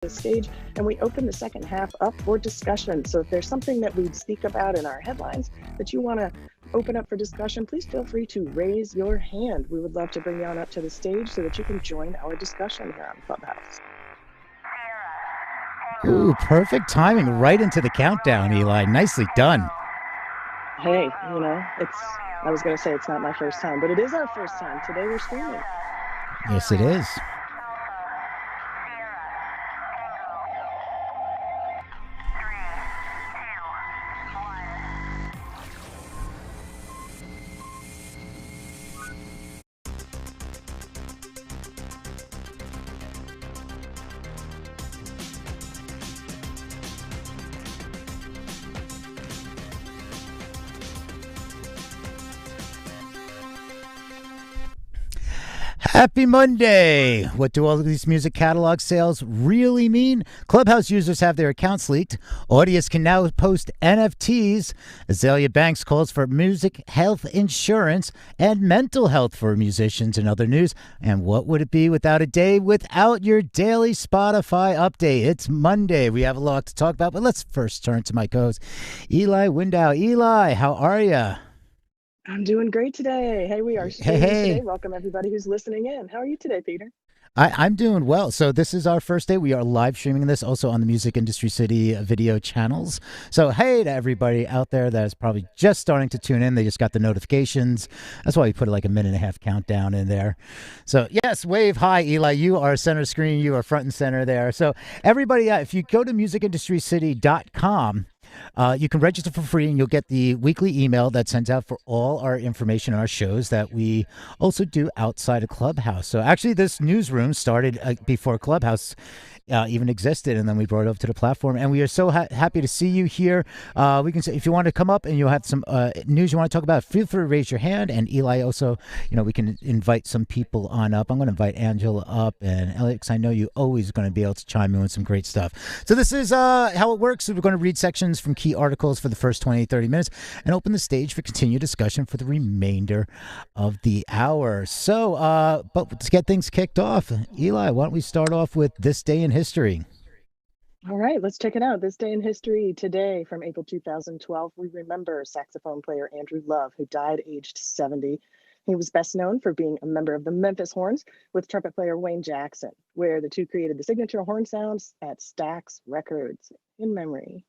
the stage, and we open the second half up for discussion. So if there's something that we speak about in our headlines that you want to open up for discussion, please feel free to raise your hand. We would love to bring you on up to the stage so that you can join our discussion here on Clubhouse. Ooh, perfect timing right into the countdown, Eli. Nicely done. Hey, I was going to say it's not my first time, but it is our first time. Today we're streaming. Yes, it is. Happy Monday! What do all of these music catalog sales really mean? Clubhouse users have their accounts leaked. Audience can now post NFTs. Azalea Banks calls for music health insurance and mental health for musicians and other news. And what would it be without a day without your daily Spotify update? It's Monday. We have a lot to talk about, but let's first turn to my co-host, Eli Window. Eli, how are you? I'm doing great today. Hey, we are streaming today. Welcome everybody who's listening in. How are you today, Peter? I'm doing well. So this is our first day. We are live streaming this also on the Music Industry City video channels. So hey to everybody out there that is probably just starting to tune in. They just got the notifications. That's why we put like a minute and a half countdown in there. So yes, wave hi, Eli. You are center screen. You are front and center there. So everybody, if you go to musicindustrycity.com, you can register for free and you'll get the weekly email that sends out for all our information on our shows that we also do outside of Clubhouse. So actually this newsroom started before Clubhouse even existed, and then we brought it over to the platform, and we are so happy to see you here. We can say if you want to come up and you have some news you want to talk about, feel free to raise your hand. And Eli also, we can invite some people on up. I'm going to invite Angela up and Elliot, because I know you always going to be able to chime in with some great stuff. So this is how it works. So we're going to read sections from key articles for the first 20-30 minutes and open the stage for continued discussion for the remainder of the hour. So but to get things kicked off, Eli, why don't we start off with this day in history? All right, let's check it out. This day in history today, from April 2012, we remember saxophone player Andrew Love, who died aged 70. He was best known for being a member of the Memphis Horns with trumpet player Wayne Jackson, where the two created the signature horn sounds at Stax Records. In memory.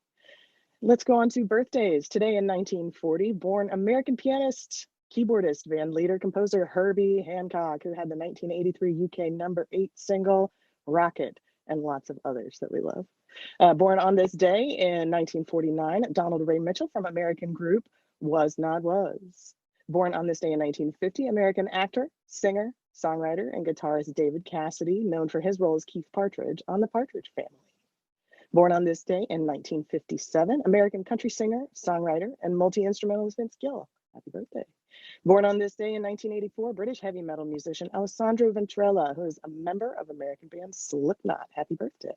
Let's go on to birthdays. Today in 1940, born American pianist, keyboardist, band leader, composer Herbie Hancock, who had the 1983 UK #8 single Rocket, and lots of others that we love. Born on this day in 1949, Donald Ray Mitchell from American group Was Not Was. Born on this day in 1950, American actor, singer, songwriter, and guitarist David Cassidy, known for his role as Keith Partridge on The Partridge Family. Born on this day in 1957, American country singer, songwriter, and multi-instrumentalist Vince Gill. Happy birthday. Born on this day in 1984, British heavy metal musician Alessandro Ventrella, who is a member of American band Slipknot. Happy birthday.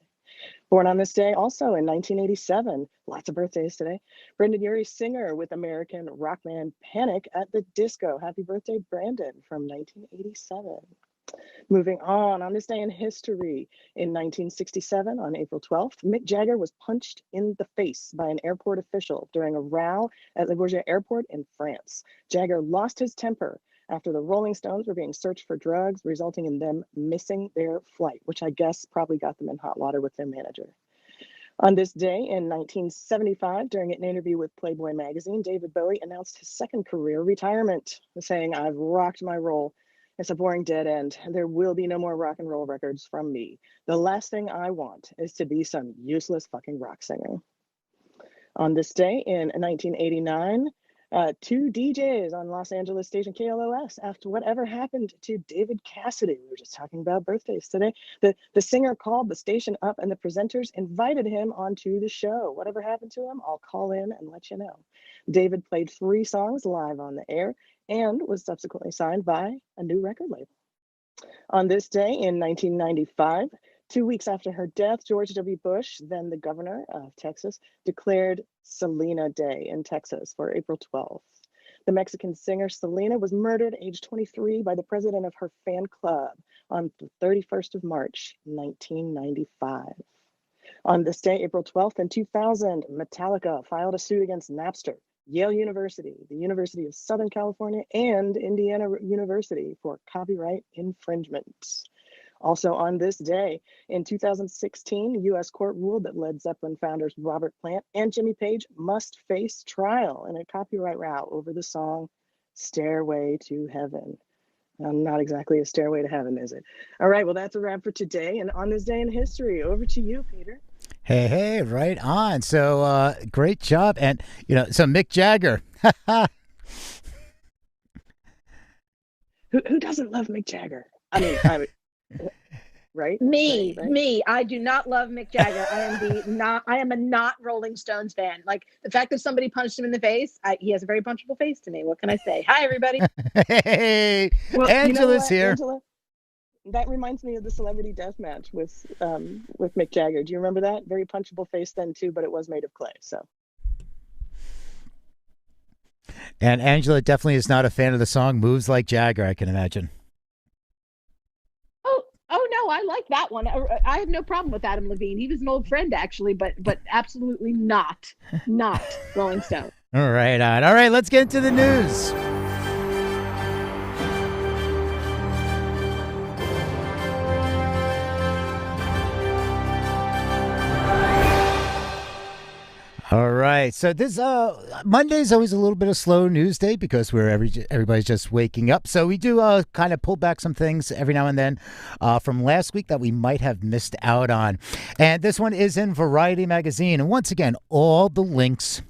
Born on this day also in 1987, lots of birthdays today, Brendan Urie, singer with American rock band Panic at the Disco. Happy birthday, Brandon, from 1987. Moving on this day in history, in 1967, on April 12th, Mick Jagger was punched in the face by an airport official during a row at Le Bourget Airport in France. Jagger lost his temper after the Rolling Stones were being searched for drugs, resulting in them missing their flight, which I guess probably got them in hot water with their manager. On this day in 1975, during an interview with Playboy magazine, David Bowie announced his second career retirement, saying, "I've rocked my role. It's a boring dead end. There will be no more rock and roll records from me. The last thing I want is to be some useless fucking rock singer." On this day in 1989, two DJs on Los Angeles station KLOS asked whatever happened to David Cassidy. We were just talking about birthdays today. The singer called the station up and the presenters invited him onto the show. Whatever happened to him, I'll call in and let you know. David played 3 songs live on the air and was subsequently signed by a new record label. On this day in 1995, 2 weeks after her death, George W. Bush, then the governor of Texas, declared Selena Day in Texas for April 12th. The Mexican singer Selena was murdered at age 23 by the president of her fan club on the 31st of March, 1995. On this day, April 12th in 2000, Metallica filed a suit against Napster, Yale University, the University of Southern California, and Indiana University for copyright infringement. Also on this day, in 2016, U.S. court ruled that Led Zeppelin founders Robert Plant and Jimmy Page must face trial in a copyright row over the song Stairway to Heaven. Not exactly a stairway to heaven, is it? All right, well, that's a wrap for today. And on this day in history, over to you, Peter. Hey, right on. So great job. And, so Mick Jagger. Who doesn't love Mick Jagger? I mean, right? Me. I do not love Mick Jagger. I am a not Rolling Stones fan. Like the fact that somebody punched him in the face, he has a very punchable face to me. What can I say? Hi, everybody. Hey, well, Angela's here. Angela, that reminds me of the celebrity death match with Mick Jagger. Do you remember that? Very punchable face then too, but it was made of clay. So. And Angela definitely is not a fan of the song "Moves Like Jagger," I can imagine. Oh no, I like that one. I have no problem with Adam Levine. He was an old friend actually, but absolutely not Rolling Stone. All right, let's get into the news. All right. So this Monday is always a little bit of slow news day because everybody's just waking up. So we do kind of pull back some things every now and then from last week that we might have missed out on. And this one is in Variety magazine. And once again, all the links.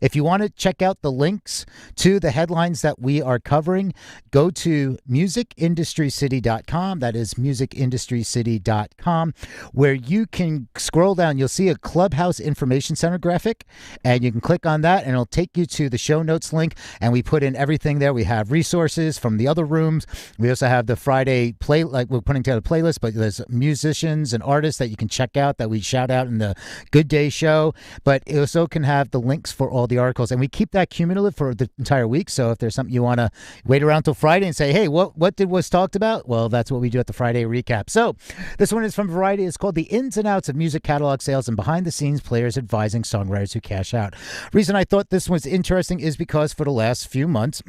If you want to check out the links to the headlines that we are covering, go to musicindustrycity.com. That is musicindustrycity.com, where you can scroll down. You'll see a Clubhouse Information Center graphic, and you can click on that, and it'll take you to the show notes link. And we put in everything there. We have resources from the other rooms. We also have the Friday play, like we're putting together a playlist, but there's musicians and artists that you can check out that we shout out in the Good Day show. But it also can have the links for all the articles, and we keep that cumulative for the entire week. So if there's something you want to wait around till Friday and say, hey, what was talked about? Well, that's what we do at the Friday recap. So this one is from Variety. It's called The Ins and Outs of Music Catalog Sales and Behind the Scenes Players Advising Songwriters Who Cash Out. Reason I thought this was interesting is because for the last few months,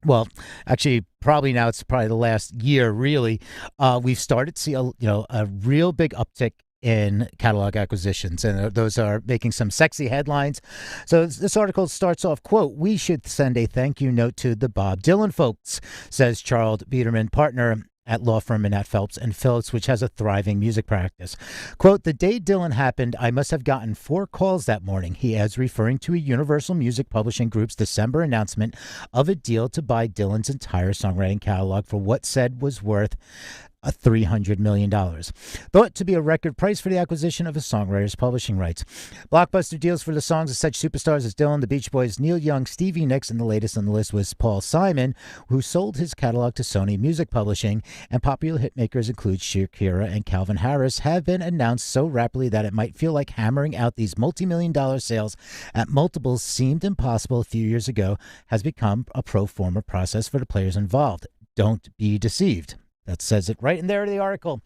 well, actually, probably now it's probably the last year, really, we've started to see a real big uptick in catalog acquisitions, and those are making some sexy headlines. So this article starts off, quote, "We should send a thank you note to the Bob Dylan folks," says Charles Biederman, partner at law firm Manat Phelps and Phillips, which has a thriving music practice. Quote, "The day Dylan happened, I must have gotten 4 calls that morning," he adds, referring to a Universal Music Publishing Group's December announcement of a deal to buy Dylan's entire songwriting catalog for what said was worth $300 million. Thought to be a record price for the acquisition of a songwriter's publishing rights. Blockbuster deals for the songs of such superstars as Dylan, the Beach Boys, Neil Young, Stevie Nicks, and the latest on the list was Paul Simon, who sold his catalog to Sony Music Publishing, and popular hitmakers include Shakira and Calvin Harris have been announced so rapidly that it might feel like hammering out these multi-million-dollar sales at multiples seemed impossible a few years ago has become a pro forma process for the players involved. Don't be deceived. That says it right in there in the article.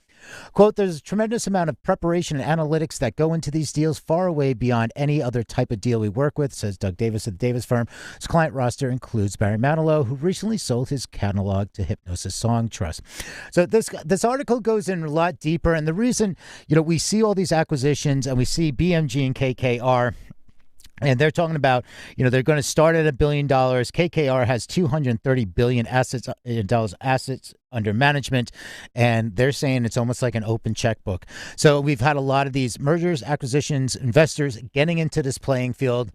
Quote, "There's a tremendous amount of preparation and analytics that go into these deals far away beyond any other type of deal we work with," says Doug Davis of the Davis firm. His client roster includes Barry Manilow, who recently sold his catalog to Hypnosis Song Trust. So this article goes in a lot deeper. And the reason, we see all these acquisitions and we see BMG and KKR, and they're talking about, they're going to start at $1 billion. KKR has $230 billion assets under management, and they're saying it's almost like an open checkbook. So we've had a lot of these mergers, acquisitions, investors getting into this playing field.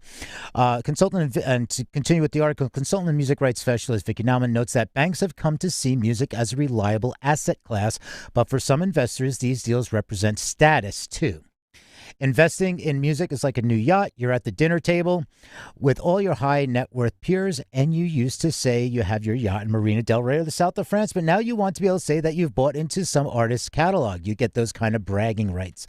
Consultant, and to continue with the article, consultant and music rights specialist Vicky Nauman notes that banks have come to see music as a reliable asset class, but for some investors, these deals represent status too. Investing in music is like a new yacht. You're at the dinner table with all your high net worth peers, and you used to say you have your yacht in Marina del Rey or the south of France, but now you want to be able to say that you've bought into some artist's catalog. You get those kind of bragging rights.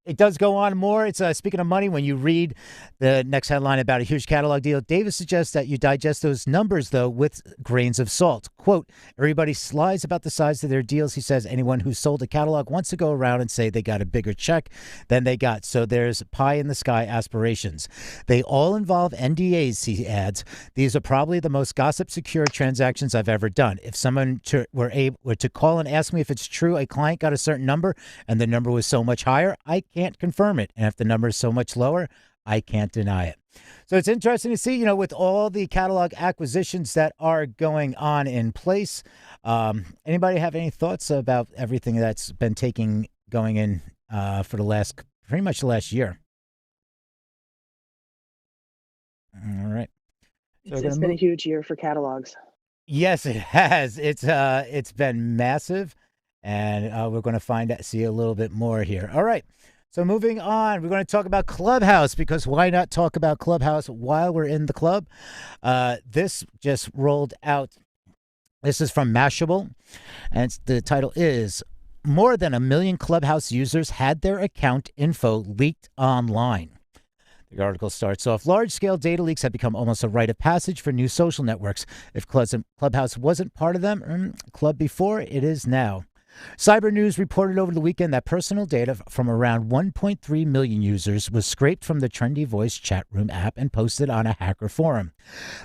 it does go on more. It's speaking of money, when you read the next headline about a huge catalog deal, Davis suggests that you digest those numbers, though, with grains of salt. Quote, everybody lies about the size of their deals. He says anyone who sold a catalog wants to go around and say they got a bigger check than they got. So there's pie in the sky aspirations. They all involve NDAs, he adds. These are probably the most gossip secure transactions I've ever done. If someone were to call and ask me if it's true a client got a certain number and the number was so much higher, I can't confirm it. And if the number is so much lower, I can't deny it. So it's interesting to see, with all the catalog acquisitions that are going on in place. Anybody have any thoughts about everything that's been going in for pretty much the last year? All right. So It's been a huge year for catalogs. Yes, it has. It's been massive, and we're going to see a little bit more here. All right. So moving on, we're going to talk about Clubhouse, because why not talk about Clubhouse while we're in the club? This just rolled out. This is from Mashable, and the title is "More than 1 million Clubhouse users had their account info leaked online." The article starts off, large-scale data leaks have become almost a rite of passage for new social networks. If Clubhouse wasn't part of them, Club before, it is now. Cyber News reported over the weekend that personal data from around 1.3 million users was scraped from the trendy voice chat room app and posted on a hacker forum.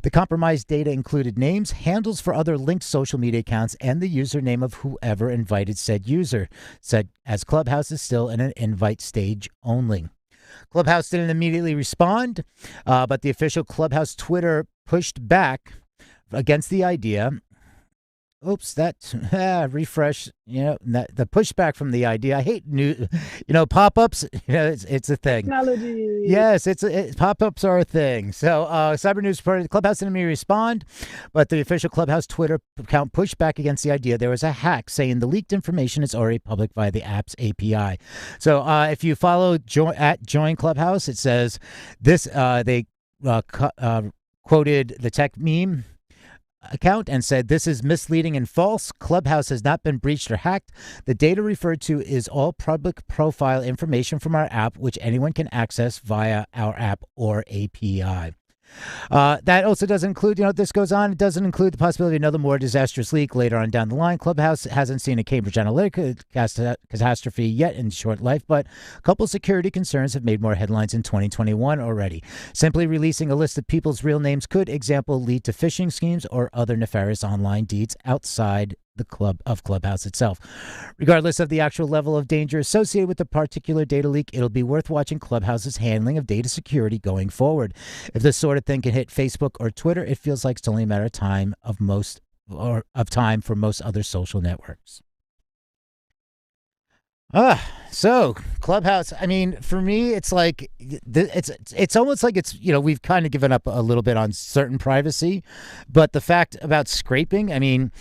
The compromised data included names, handles for other linked social media accounts, and the username of whoever invited said user, as Clubhouse is still in an invite stage only. Clubhouse didn't immediately respond, but the official Clubhouse Twitter pushed back against the idea. Oops, refresh. The pushback from the idea. I hate new, pop-ups. It's a thing. Technology. Yes, pop-ups are a thing. So, Cyber News reported Clubhouse didn't immediately respond, but the official Clubhouse Twitter account pushed back against the idea there was a hack, saying the leaked information is already public via the app's API. So, if you follow at Join Clubhouse, it says this. They quoted the tech meme account and said, "This is misleading and false. Clubhouse has not been breached or hacked. The data referred to is all public profile information from our app, which anyone can access via our app or API." That also doesn't include, this goes on. It doesn't include the possibility of another more disastrous leak later on down the line. Clubhouse hasn't seen a Cambridge Analytica catastrophe yet in short life, but a couple security concerns have made more headlines in 2021 already. Simply releasing a list of people's real names could, example, lead to phishing schemes or other nefarious online deeds outside the Clubhouse itself. Regardless of the actual level of danger associated with the particular data leak, it'll be worth watching Clubhouse's handling of data security going forward. If this sort of thing can hit Facebook or Twitter, it feels like it's only a matter of time for most other social networks. So Clubhouse, I mean, for me, it's like, it's almost like we've kind of given up a little bit on certain privacy, but the fact about scraping, I mean,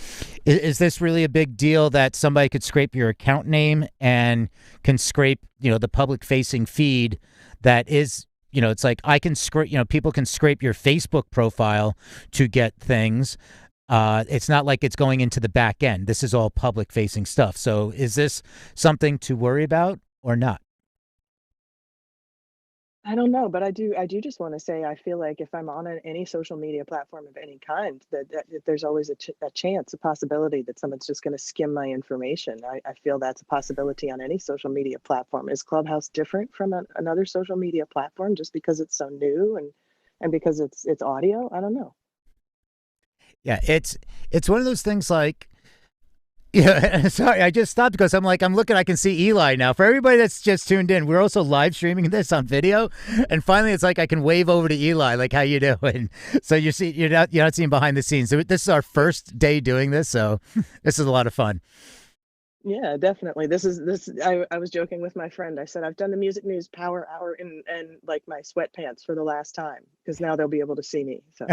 is this really a big deal that somebody could scrape your account name and can scrape, the public facing feed that is, it's like I can scrape, people can scrape your Facebook profile to get things. It's not like it's going into the back end. This is all public facing stuff. So is this something to worry about or not? I don't know, but I do just want to say I feel like if I'm on any social media platform of any kind, that there's always a chance, a possibility that someone's just going to skim my information. I feel that's a possibility on any social media platform. Is Clubhouse different from another social media platform just because it's so new and because it's audio? I don't know. Yeah, it's one of those things like, sorry, I just stopped because I'm looking, I can see Eli now. For everybody that's just tuned in, we're also live streaming this on video, and finally it's like I can wave over to Eli, like, how you doing? So you're not seeing behind the scenes. So this is our first day doing this, so this is a lot of fun. Yeah, definitely. I was joking with my friend. I said I've done the Music News Power Hour in like my sweatpants for the last time because now they'll be able to see me. So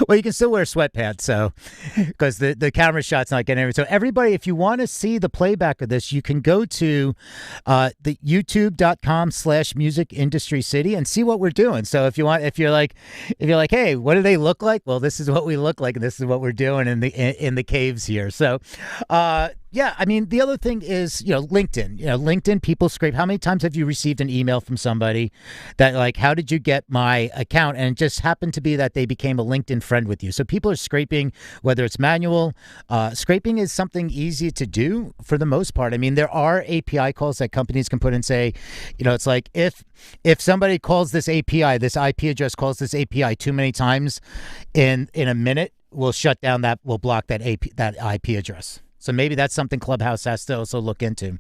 well, you can still wear sweatpants, so because the camera shot's not getting everything. So everybody, if you want to see the playback of this, you can go to the youtube.com/music industry city and see what we're doing. So if you're like, hey, what do they look like? Well, this is what we look like, and this is what we're doing in the caves here. So yeah, I mean, the other thing is, LinkedIn. LinkedIn, people scrape. How many times have you received an email from somebody that, like, how did you get my account? And it just happened to be that they became a LinkedIn friend with you. So people are scraping, whether it's manual. Scraping is something easy to do for the most part. I mean, there are API calls that companies can put and say, it's like if somebody calls this API, this IP address calls this API too many times in a minute, we'll shut down we'll block that IP address. So maybe that's something Clubhouse has to also look into.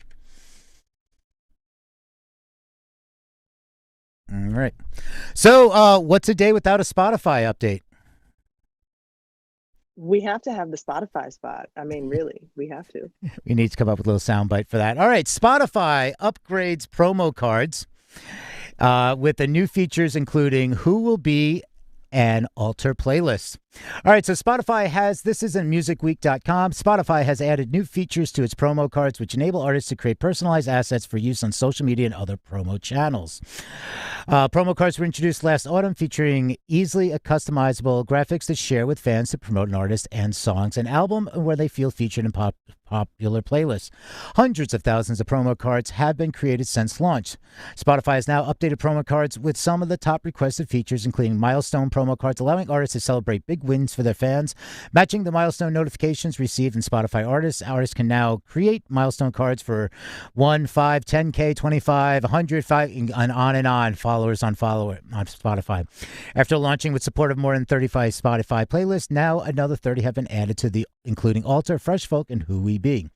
All right. So what's a day without a Spotify update? we have to have the Spotify spot. I mean, really, we have to. We need to come up with a little soundbite for that. All right. Spotify upgrades promo cards with the new features, including who will be and alter playlists. All right, so Spotify has, this is in musicweek.com. Spotify has added new features to its promo cards, which enable artists to create personalized assets for use on social media and other promo channels. Promo cards were introduced last autumn, featuring easily customizable graphics to share with fans to promote an artist and songs, an album where they feel featured in popular playlists. Hundreds of thousands of promo cards have been created since launch. Spotify has now updated promo cards with some of the top requested features, including milestone promo cards, allowing artists to celebrate big wins for their fans. Matching the milestone notifications received in Spotify artists can now create milestone cards for 1, 5, 10K, 25, 100, 5, and on, followers on Spotify. After launching with support of more than 35 Spotify playlists, now another 30 have been added to the including Alter, Fresh Folk, and Who We Be.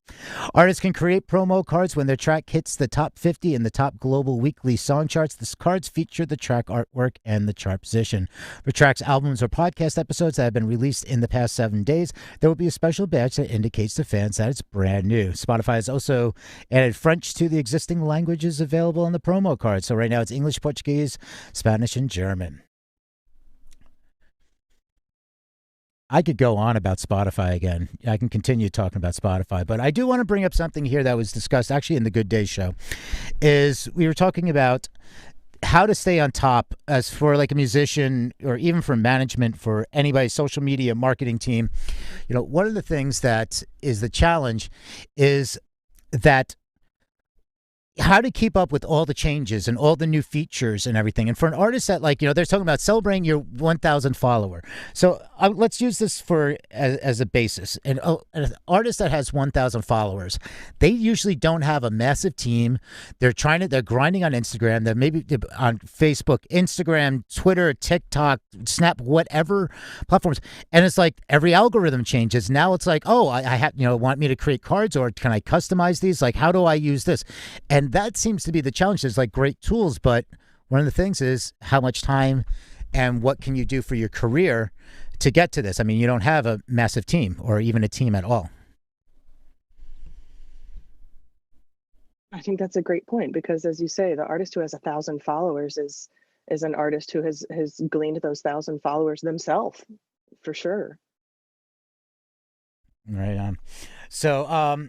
Artists can create promo cards when their track hits the top 50 in the top global weekly song charts. The cards feature the track artwork and the chart position. For tracks, albums, or podcast episodes that have been released in the past 7 days, there will be a special badge that indicates to fans that it's brand new. Spotify has also added French to the existing languages available on the promo card. So right now it's English, Portuguese, Spanish, and German. I could go on about Spotify again. I can continue talking about Spotify, but I do want to bring up something here that was discussed actually in the Good Day show. Is we were talking about how to stay on top as for like a musician or even for management, for anybody's social media marketing team. You know, one of the things that is the challenge is that how to keep up with all the changes and all the new features and everything. And for an artist that, like, you know, they're talking about celebrating your 1,000 follower. So let's use this as a basis. And an artist that has 1,000 followers, they usually don't have a massive team. They're grinding on Instagram. They're maybe on Facebook, Instagram, Twitter, TikTok, Snap, whatever platforms. And it's like every algorithm changes. Now it's like, oh, I have, want me to create cards, or can I customize these? Like, how do I use this? And that seems to be the challenge. There's like great tools, but one of the things is how much time and what can you do for your career to get to this? I mean, you don't have a massive team or even a team at all. I think that's a great point, because as you say, the artist who has 1,000 followers is an artist who has gleaned those 1,000 followers themselves, for sure. Right on. So,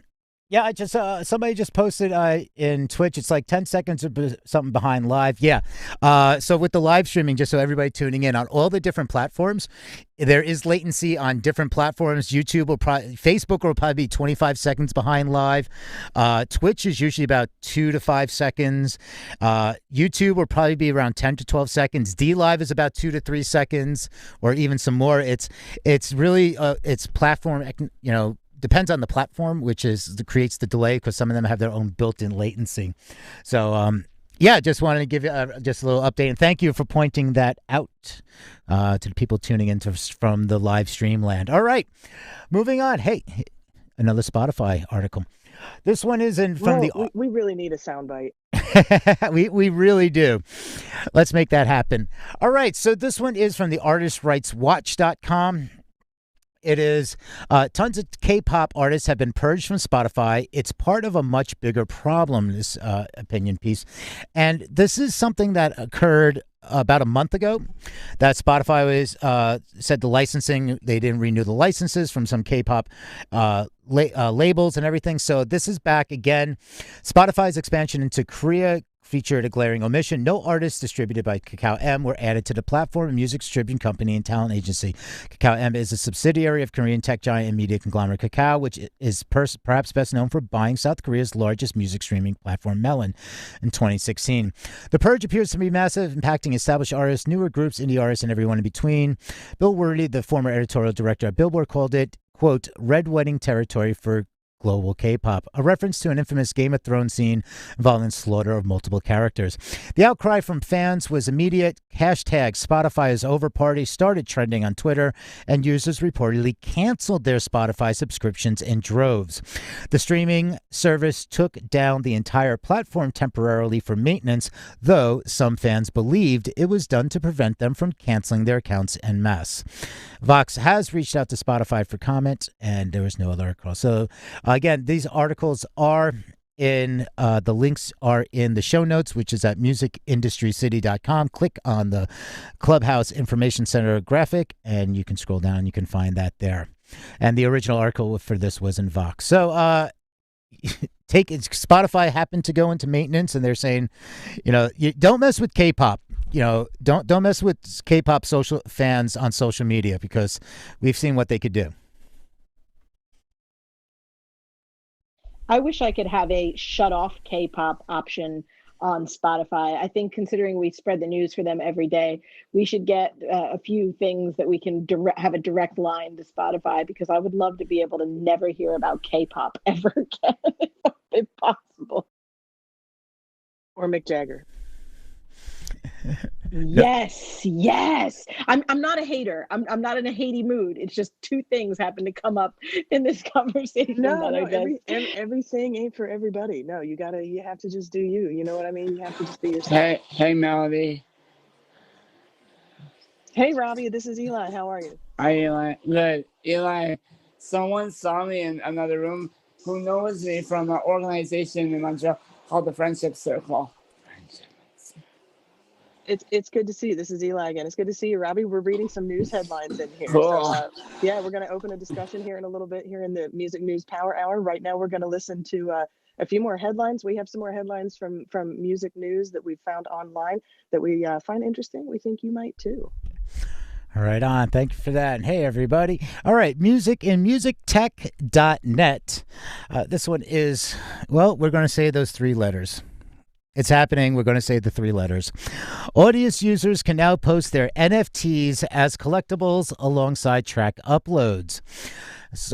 yeah, I just somebody just posted in Twitch. It's like 10 seconds or something behind live. Yeah. So with the live streaming, just so everybody tuning in on all the different platforms, there is latency on different platforms. Facebook will probably be 25 seconds behind live. Twitch is usually about 2 to 5 seconds. YouTube will probably be around 10 to 12 seconds. DLive is about 2 to 3 seconds, or even some more. It's really it's platform, depends on the platform, which creates the delay, because some of them have their own built-in latency. So, yeah, just wanted to give you just a little update, and thank you for pointing that out to the people tuning in from the live stream land. All right, moving on. Hey, another Spotify article. This one is we really need a soundbite. we really do. Let's make that happen. All right, so this one is from the artistrightswatch.com. It is tons of K-pop artists have been purged from Spotify. It's part of a much bigger problem, this opinion piece. And this is something that occurred about a month ago that Spotify was said the licensing, they didn't renew the licenses from some K-pop labels and everything. So this is back again. Spotify's expansion into Korea featured a glaring omission. No artists distributed by Kakao M were added to the platform. A music distribution company and talent agency. Kakao M is a subsidiary of Korean tech giant and media conglomerate Kakao, which is perhaps best known for buying South Korea's largest music streaming platform, Melon, in 2016. The purge appears to be massive, impacting established artists, newer groups, indie artists, and everyone in between. Bill Worley, the former editorial director at Billboard, called it, quote, red wedding territory for global K-pop, a reference to an infamous Game of Thrones scene involving slaughter of multiple characters. The outcry from fans was immediate. Hashtag Spotify is over party started trending on Twitter, and users reportedly canceled their Spotify subscriptions in droves. The streaming service took down the entire platform temporarily for maintenance, though some fans believed it was done to prevent them from canceling their accounts en masse. Vox has reached out to Spotify for comment, and there was no other article. So, again, these articles are in, the links are in the show notes, which is at musicindustrycity.com. Click on the Clubhouse Information Center graphic, and you can scroll down and you can find that there. And the original article for this was in Vox. So, Spotify happened to go into maintenance, and they're saying, you don't mess with K-pop. Don't mess with K-pop social fans on social media, because we've seen what they could do. I wish I could have a shut off K-pop option on Spotify. I think, considering we spread the news for them every day, we should get a few things that we can have a direct line to Spotify, because I would love to be able to never hear about K-pop ever again, if possible. Or Mick Jagger. Yes. I'm not a hater. I'm not in a hatey mood. It's just two things happen to come up in this conversation. Everything ain't for everybody. No, you have to just do you. You know what I mean? You have to just be yourself. Hey, Melody. Hey, Robbie. This is Eli. How are you? Hi, Eli. Good. Eli, someone saw me in another room who knows me from an organization in Montreal called the Friendship Circle. It's good to see you. This is Eli again. It's good to see you, Robbie. We're reading some news headlines in here. Cool. So, we're going to open a discussion here in a little bit here in the Music News Power Hour. Right now, we're going to listen to a few more headlines. We have some more headlines from Music News that we found online that we find interesting. We think you might too. All right, on. Thank you for that. And hey, everybody. All right, music in musictech.net. This one is, we're going to say those three letters. It's happening. We're going to say the three letters. Audience users can now post their NFTs as collectibles alongside track uploads.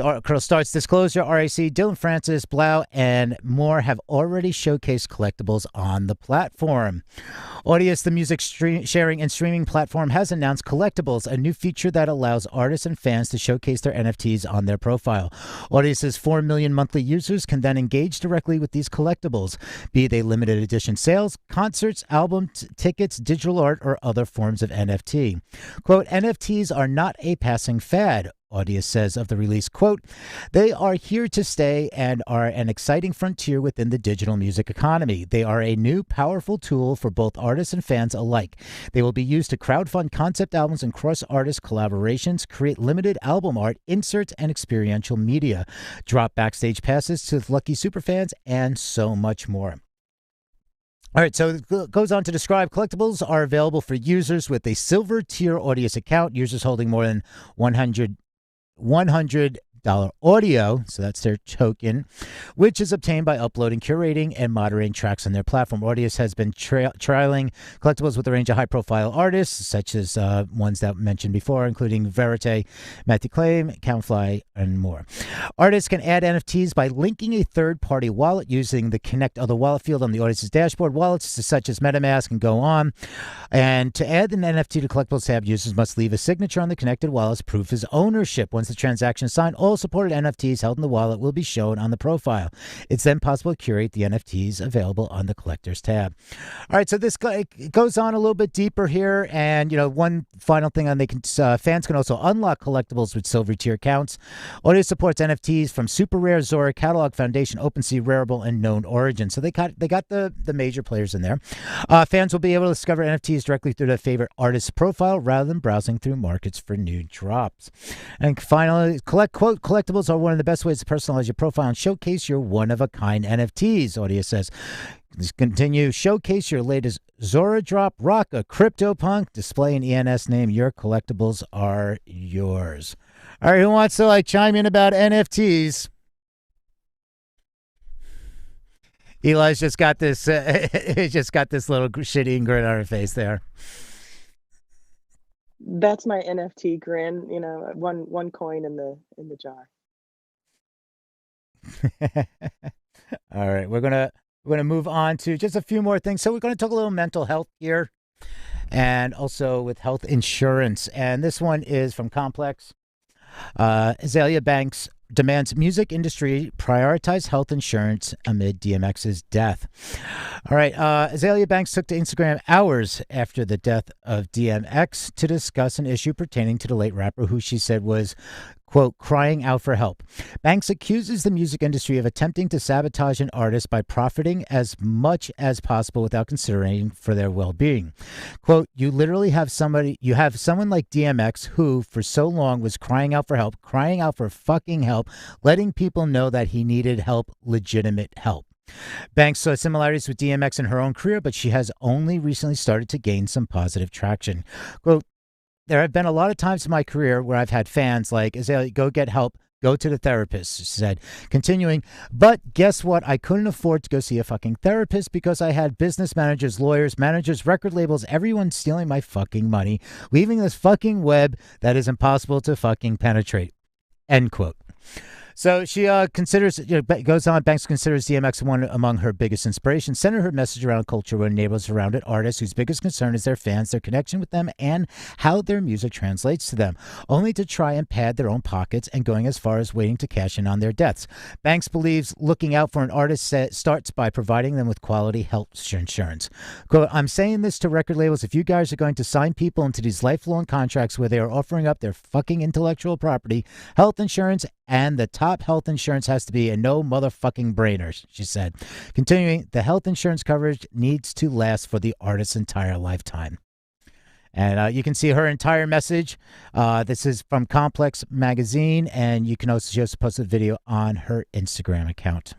Article starts, Disclosure, RAC, Dylan Francis, Blau, and more have already showcased collectibles on the platform. Audius, the music sharing and streaming platform, has announced Collectibles, a new feature that allows artists and fans to showcase their NFTs on their profile. Audius's 4 million monthly users can then engage directly with these collectibles, be they limited edition sales, concerts, album tickets, digital art, or other forms of NFT. Quote, NFTs are not a passing fad. Audius says of the release, quote, they are here to stay and are an exciting frontier within the digital music economy. They are a new, powerful tool for both artists and fans alike. They will be used to crowdfund concept albums and cross-artist collaborations, create limited album art, inserts, and experiential media, drop backstage passes to lucky superfans, and so much more. All right, so it goes on to describe collectibles are available for users with a silver tier Audius account, users holding more than $100 audio, so that's their token, which is obtained by uploading, curating, and moderating tracks on their platform. Audius has been trialing collectibles with a range of high-profile artists, such as ones that mentioned before, including Verite, Matthew Claim, Countfly, and more. Artists can add NFTs by linking a third-party wallet using the Connect Other Wallet field on the Audius dashboard. Wallets such as MetaMask and go on. And to add an NFT to Collectibles tab, users must leave a signature on the connected wallet as proof of ownership. Once the transaction is signed, all supported NFTs held in the wallet will be shown on the profile. It's then possible to curate the NFTs available on the collectors tab. All right, so this goes on a little bit deeper here, and one final thing on fans can also unlock collectibles with silver tier accounts. Audio supports NFTs from Super Rare, Zora, Catalog, Foundation, OpenSea, Rarible, and Known Origin. So they got the major players in there. Fans will be able to discover NFTs directly through their favorite artist's profile rather than browsing through markets for new drops. And finally, collectibles are one of the best ways to personalize your profile and showcase your one-of-a-kind NFTs, Audio says. Let's continue. Showcase your latest Zora drop, rock a CryptoPunk, display an ENS name. Your collectibles are yours. All right, who wants to chime in about NFTs? Eli's just got this. Just got this little shitty grin on her face there. That's my NFT grin. One coin in the jar. All right, we're gonna move on to just a few more things. So we're gonna talk a little mental health here, and also with health insurance. And this one is from Complex. Azalea Banks demands music industry prioritize health insurance amid DMX's death. All right. Azalea Banks took to Instagram hours after the death of DMX to discuss an issue pertaining to the late rapper who she said was, quote, crying out for help. Banks accuses the music industry of attempting to sabotage an artist by profiting as much as possible without considering for their well-being. Quote, you have someone like DMX who for so long was crying out for fucking help, letting people know that he needed help, legitimate help. Banks saw similarities with DMX in her own career, but she has only recently started to gain some positive traction. Quote, there have been a lot of times in my career where I've had fans like, Azalea, go get help, go to the therapist, she said. Continuing, but guess what? I couldn't afford to go see a fucking therapist because I had business managers, lawyers, managers, record labels, everyone stealing my fucking money, weaving this fucking web that is impossible to fucking penetrate. End quote. So she goes on, Banks considers DMX one among her biggest inspirations, centered her message around culture and enables around it artists whose biggest concern is their fans, their connection with them, and how their music translates to them, only to try and pad their own pockets and going as far as waiting to cash in on their debts. Banks believes looking out for an artist starts by providing them with quality health insurance. Quote, I'm saying this to record labels, if you guys are going to sign people into these lifelong contracts where they are offering up their fucking intellectual property, health insurance, and the top health insurance has to be a no motherfucking brainer, she said. Continuing, the health insurance coverage needs to last for the artist's entire lifetime. And you can see her entire message. This is from Complex Magazine, and you can also just post a video on her Instagram account.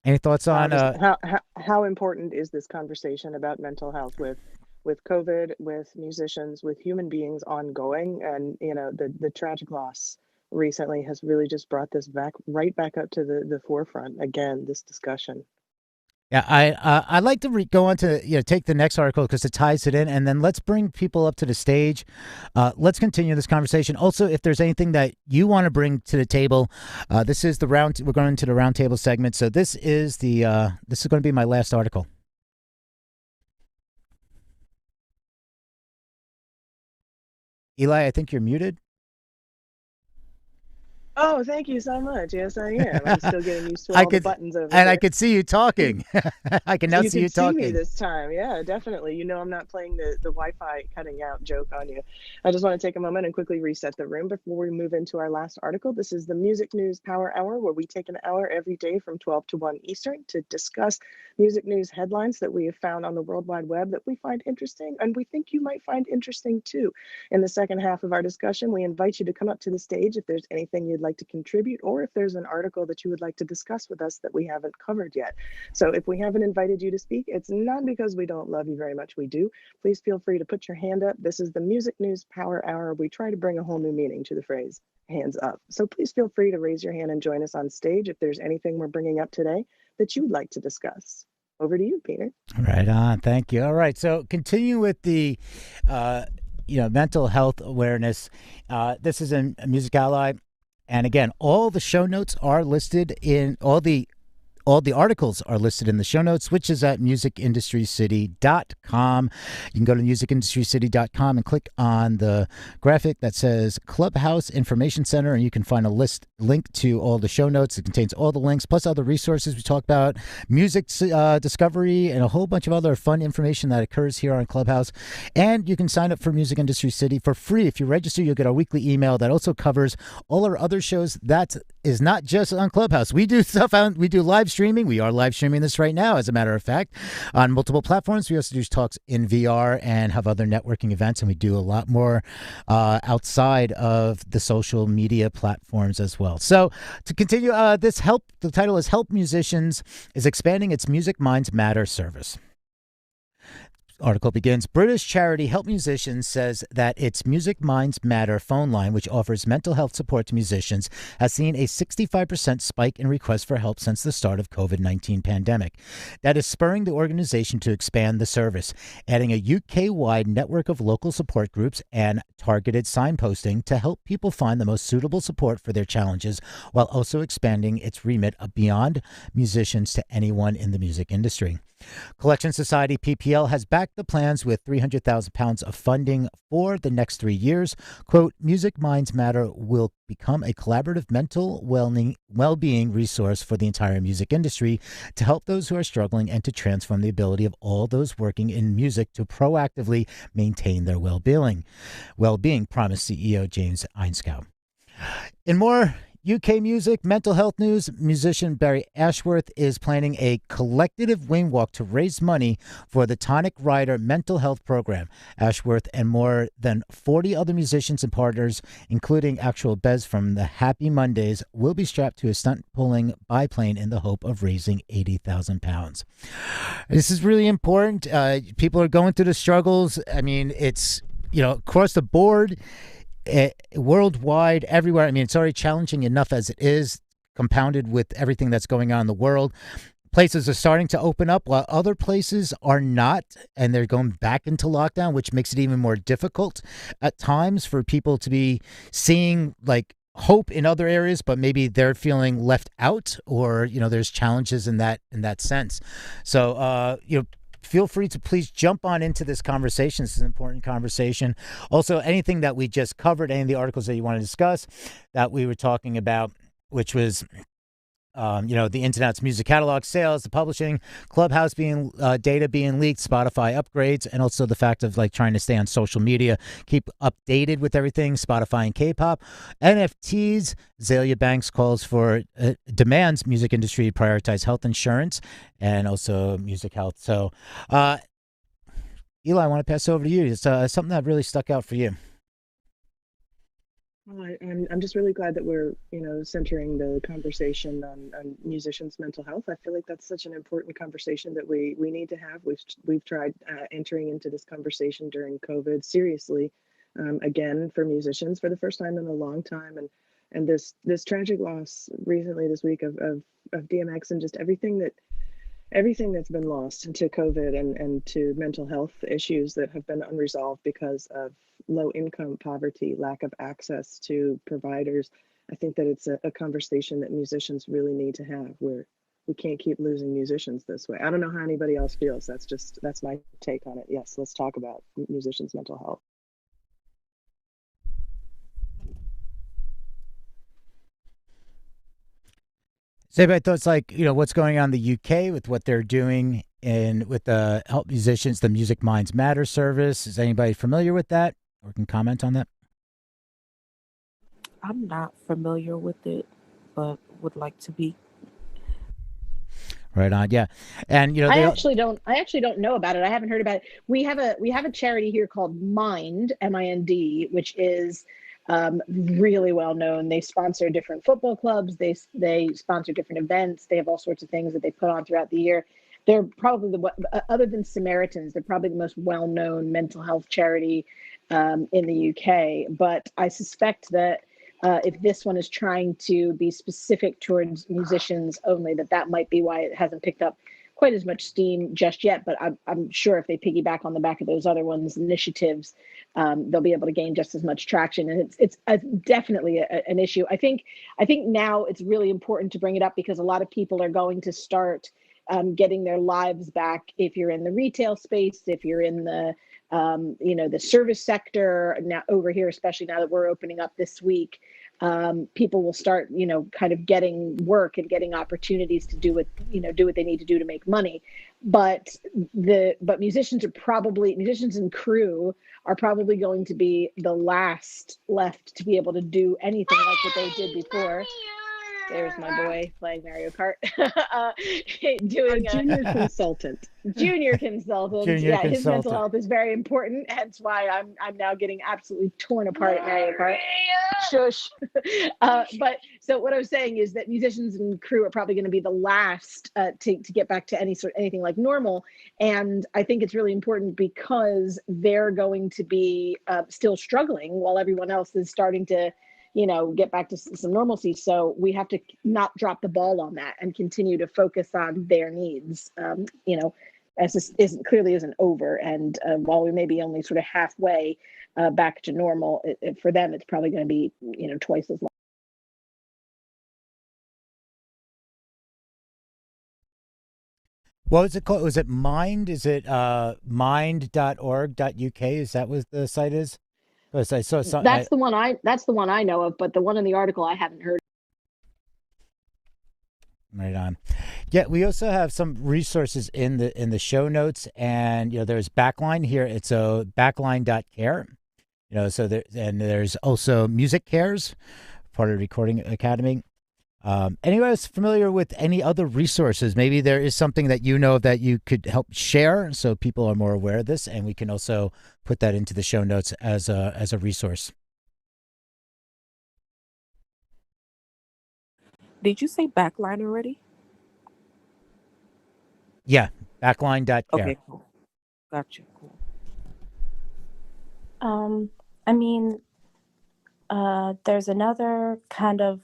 Any thoughts on how important is this conversation about mental health with COVID, with musicians, with human beings ongoing? And the tragic loss recently has really just brought this right back up to the forefront again, this discussion. Yeah, I'd like to go on to take the next article because it ties it in, and then let's bring people up to the stage. Let's continue this conversation. Also, if there's anything that you want to bring to the table, this is the round. We're going into the roundtable segment. So this is going to be my last article. Eli, I think you're muted. Oh, thank you so much. Yes, I am. I'm still getting used to all the buttons over there. And I could see you talking. I can now see you talking. You can see me this time. Yeah, definitely. I'm not playing the Wi-Fi cutting out joke on you. I just want to take a moment and quickly reset the room before we move into our last article. This is the Music News Power Hour, where we take an hour every day from 12 to 1 Eastern to discuss music news headlines that we have found on the World Wide Web that we find interesting and we think you might find interesting too. In the second half of our discussion, we invite you to come up to the stage if there's anything you'd like to contribute, or if there's an article that you would like to discuss with us that we haven't covered yet. So if we haven't invited you to speak, it's not because we don't love you very much. We do. Please feel free to put your hand up. This is the Music News Power Hour. We try to bring a whole new meaning to the phrase hands up. So please feel free to raise your hand and join us on stage if there's anything we're bringing up today that you would like to discuss. Over to you, Peter. Right on. Thank you. All right. So continue with the mental health awareness. This is in Music Ally. And again, all the show notes are listed in all the all the articles are listed in the show notes, which is at musicindustrycity.com. You can go to musicindustrycity.com and click on the graphic that says Clubhouse Information Center, and you can find a link to all the show notes. It contains all the links, plus other resources we talk about, music discovery, and a whole bunch of other fun information that occurs here on Clubhouse. And you can sign up for Music Industry City for free. If you register, you'll get our weekly email that also covers all our other shows. That is not just on Clubhouse. We do stuff out, we do live streaming. We are live streaming this right now, as a matter of fact, on multiple platforms. We also do talks in VR and have other networking events, and we do a lot more outside of the social media platforms as well. So to continue, the title is Help Musicians is expanding its Music Minds Matter service. Article begins, British charity Help Musicians says that its Music Minds Matter phone line, which offers mental health support to musicians, has seen a 65% spike in requests for help since the start of COVID-19 pandemic. That is spurring the organization to expand the service, adding a UK-wide network of local support groups and targeted signposting to help people find the most suitable support for their challenges, while also expanding its remit beyond musicians to anyone in the music industry. Collection Society PPL has backed the plans with £300,000 of funding for the next 3 years. Quote, Music Minds Matter will become a collaborative mental well-being resource for the entire music industry to help those who are struggling and to transform the ability of all those working in music to proactively maintain their well-being, promised CEO James Einskow. In more UK music, mental health news, musician Barry Ashworth is planning a collective wing walk to raise money for the Tonic Rider mental health program. Ashworth and more than 40 other musicians and partners, including actual Bez from the Happy Mondays, will be strapped to a stunt-pulling biplane in the hope of raising £80,000. This is really important. People are going through the struggles. I mean, it's, across the board, worldwide, everywhere. I mean, it's already challenging enough as it is, compounded with everything that's going on in the world. Places are starting to open up while other places are not, and they're going back into lockdown, which makes it even more difficult at times for people to be seeing like hope in other areas, but maybe they're feeling left out, or there's challenges in that sense. So feel free to please jump on into this conversation. This is an important conversation. Also, anything that we just covered, any of the articles that you want to discuss that we were talking about, which was, the internet's music catalog sales, the publishing, Clubhouse data being leaked, Spotify upgrades, and also the fact of trying to stay on social media, keep updated with everything, Spotify and K-pop, NFTs, Azalea Banks demands music industry prioritize health insurance and also music health. So, Eli, I want to pass over to you. It's something that really stuck out for you. Well, I'm just really glad that we're centering the conversation on musicians' mental health. I feel like that's such an important conversation that we need to have. We've tried entering into this conversation during COVID seriously, again for musicians for the first time in a long time, and this tragic loss recently this week of DMX and just everything that's been lost to COVID and to mental health issues that have been unresolved because of low income, poverty, lack of access to providers. I think that it's a conversation that musicians really need to have, where we can't keep losing musicians this way. I don't know how anybody else feels. That's my take on it. Yes, let's talk about musicians' mental health. So anybody thoughts what's going on in the UK with what they're doing and with the Help Musicians, the Music Minds Matter service? Is anybody familiar with that or can comment on that? I'm not familiar with it, but would like to be. Right on, yeah. And I actually don't know about it. I haven't heard about it. We have a charity here called Mind, MIND, which is really well known. They sponsor different football clubs. They sponsor different events. They have all sorts of things that they put on throughout the year. They're probably other than Samaritans, they're probably the most well-known mental health charity in the UK. But I suspect that if this one is trying to be specific towards musicians only, that might be why it hasn't picked up quite as much steam just yet, but I'm sure if they piggyback on the back of those other ones' initiatives, they'll be able to gain just as much traction. And it's definitely an issue. I think now it's really important to bring it up because a lot of people are going to start getting their lives back. If you're in the retail space, if you're in the the service sector now over here, especially now that we're opening up this week, people will start, kind of getting work and getting opportunities to do what they need to do to make money. But musicians and crew are probably going to be the last left to be able to do anything like what they did before. There's my boy playing Mario Kart. Doing a junior consultant. Junior consultant. His mental health is very important. Hence why I'm now getting absolutely torn apart at Mario Kart. Shush. But so what I was saying is that musicians and crew are probably going to be the last to get back to anything like normal. And I think it's really important because they're going to be still struggling while everyone else is starting to get back to some normalcy. So we have to not drop the ball on that and continue to focus on their needs, as this clearly isn't over. And while we may be only sort of halfway back to normal, for them, it's probably going to be, twice as long. What was it called? Was it Mind? Is it mind.org.uk? Is that what the site is? That's the one I know of, but the one in the article I haven't heard. Right on. Yeah, we also have some resources in the show notes, and there's Backline here. It's a backline.care. So there's also Music Cares, part of the Recording Academy. Anyone else familiar with any other resources? Maybe there is something that that you could help share so people are more aware of this, and we can also put that into the show notes as a resource. Did you say Backline already? Yeah, backline.care. Okay, cool. Gotcha. Cool. I mean, there's another kind of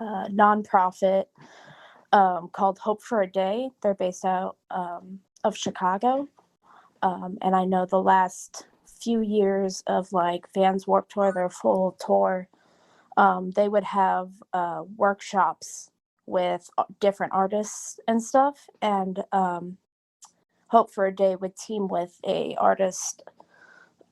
nonprofit called Hope for a Day. They're based out of Chicago. And I know the last few years of like Vans Warped Tour, their full tour, they would have workshops with different artists and stuff. And Hope for a Day would team with a artist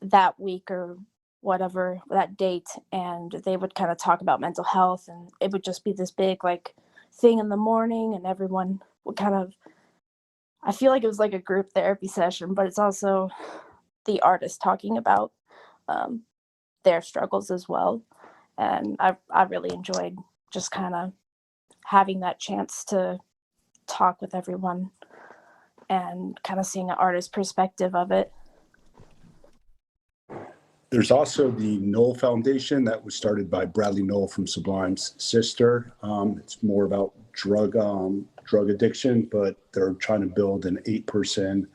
that week or whatever that date, and they would kind of talk about mental health, and it would just be this big like thing in the morning, and everyone would kind of, I feel like it was like a group therapy session, but it's also the artist talking about their struggles as well. And I really enjoyed just kind of having that chance to talk with everyone and kind of seeing an artist's perspective of it. There's also the Knoll Foundation that was started by Bradley Knoll from Sublime's sister. It's more about drug addiction, but they're trying to build an 8-person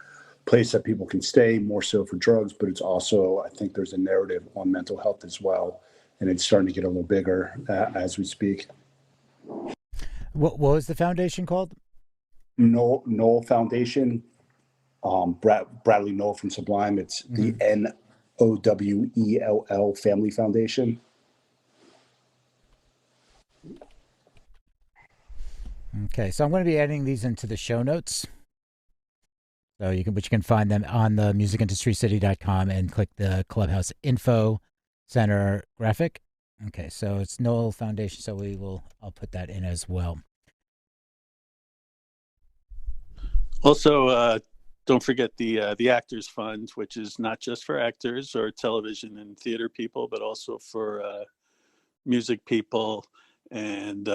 place that people can stay, more so for drugs, but it's also, I think there's a narrative on mental health as well, and it's starting to get a little bigger as we speak. What was the foundation called? Knoll Foundation. Bradley Knoll from Sublime. It's the NOWELL Family Foundation. Okay, so I'm going to be adding these into the show notes. So you can find them on the musicindustrycity.com and click the Clubhouse Info Center graphic. Okay, so it's Knoll Foundation, so I'll put that in as well. Also, don't forget the Actors Fund, which is not just for actors or television and theater people, but also for music people and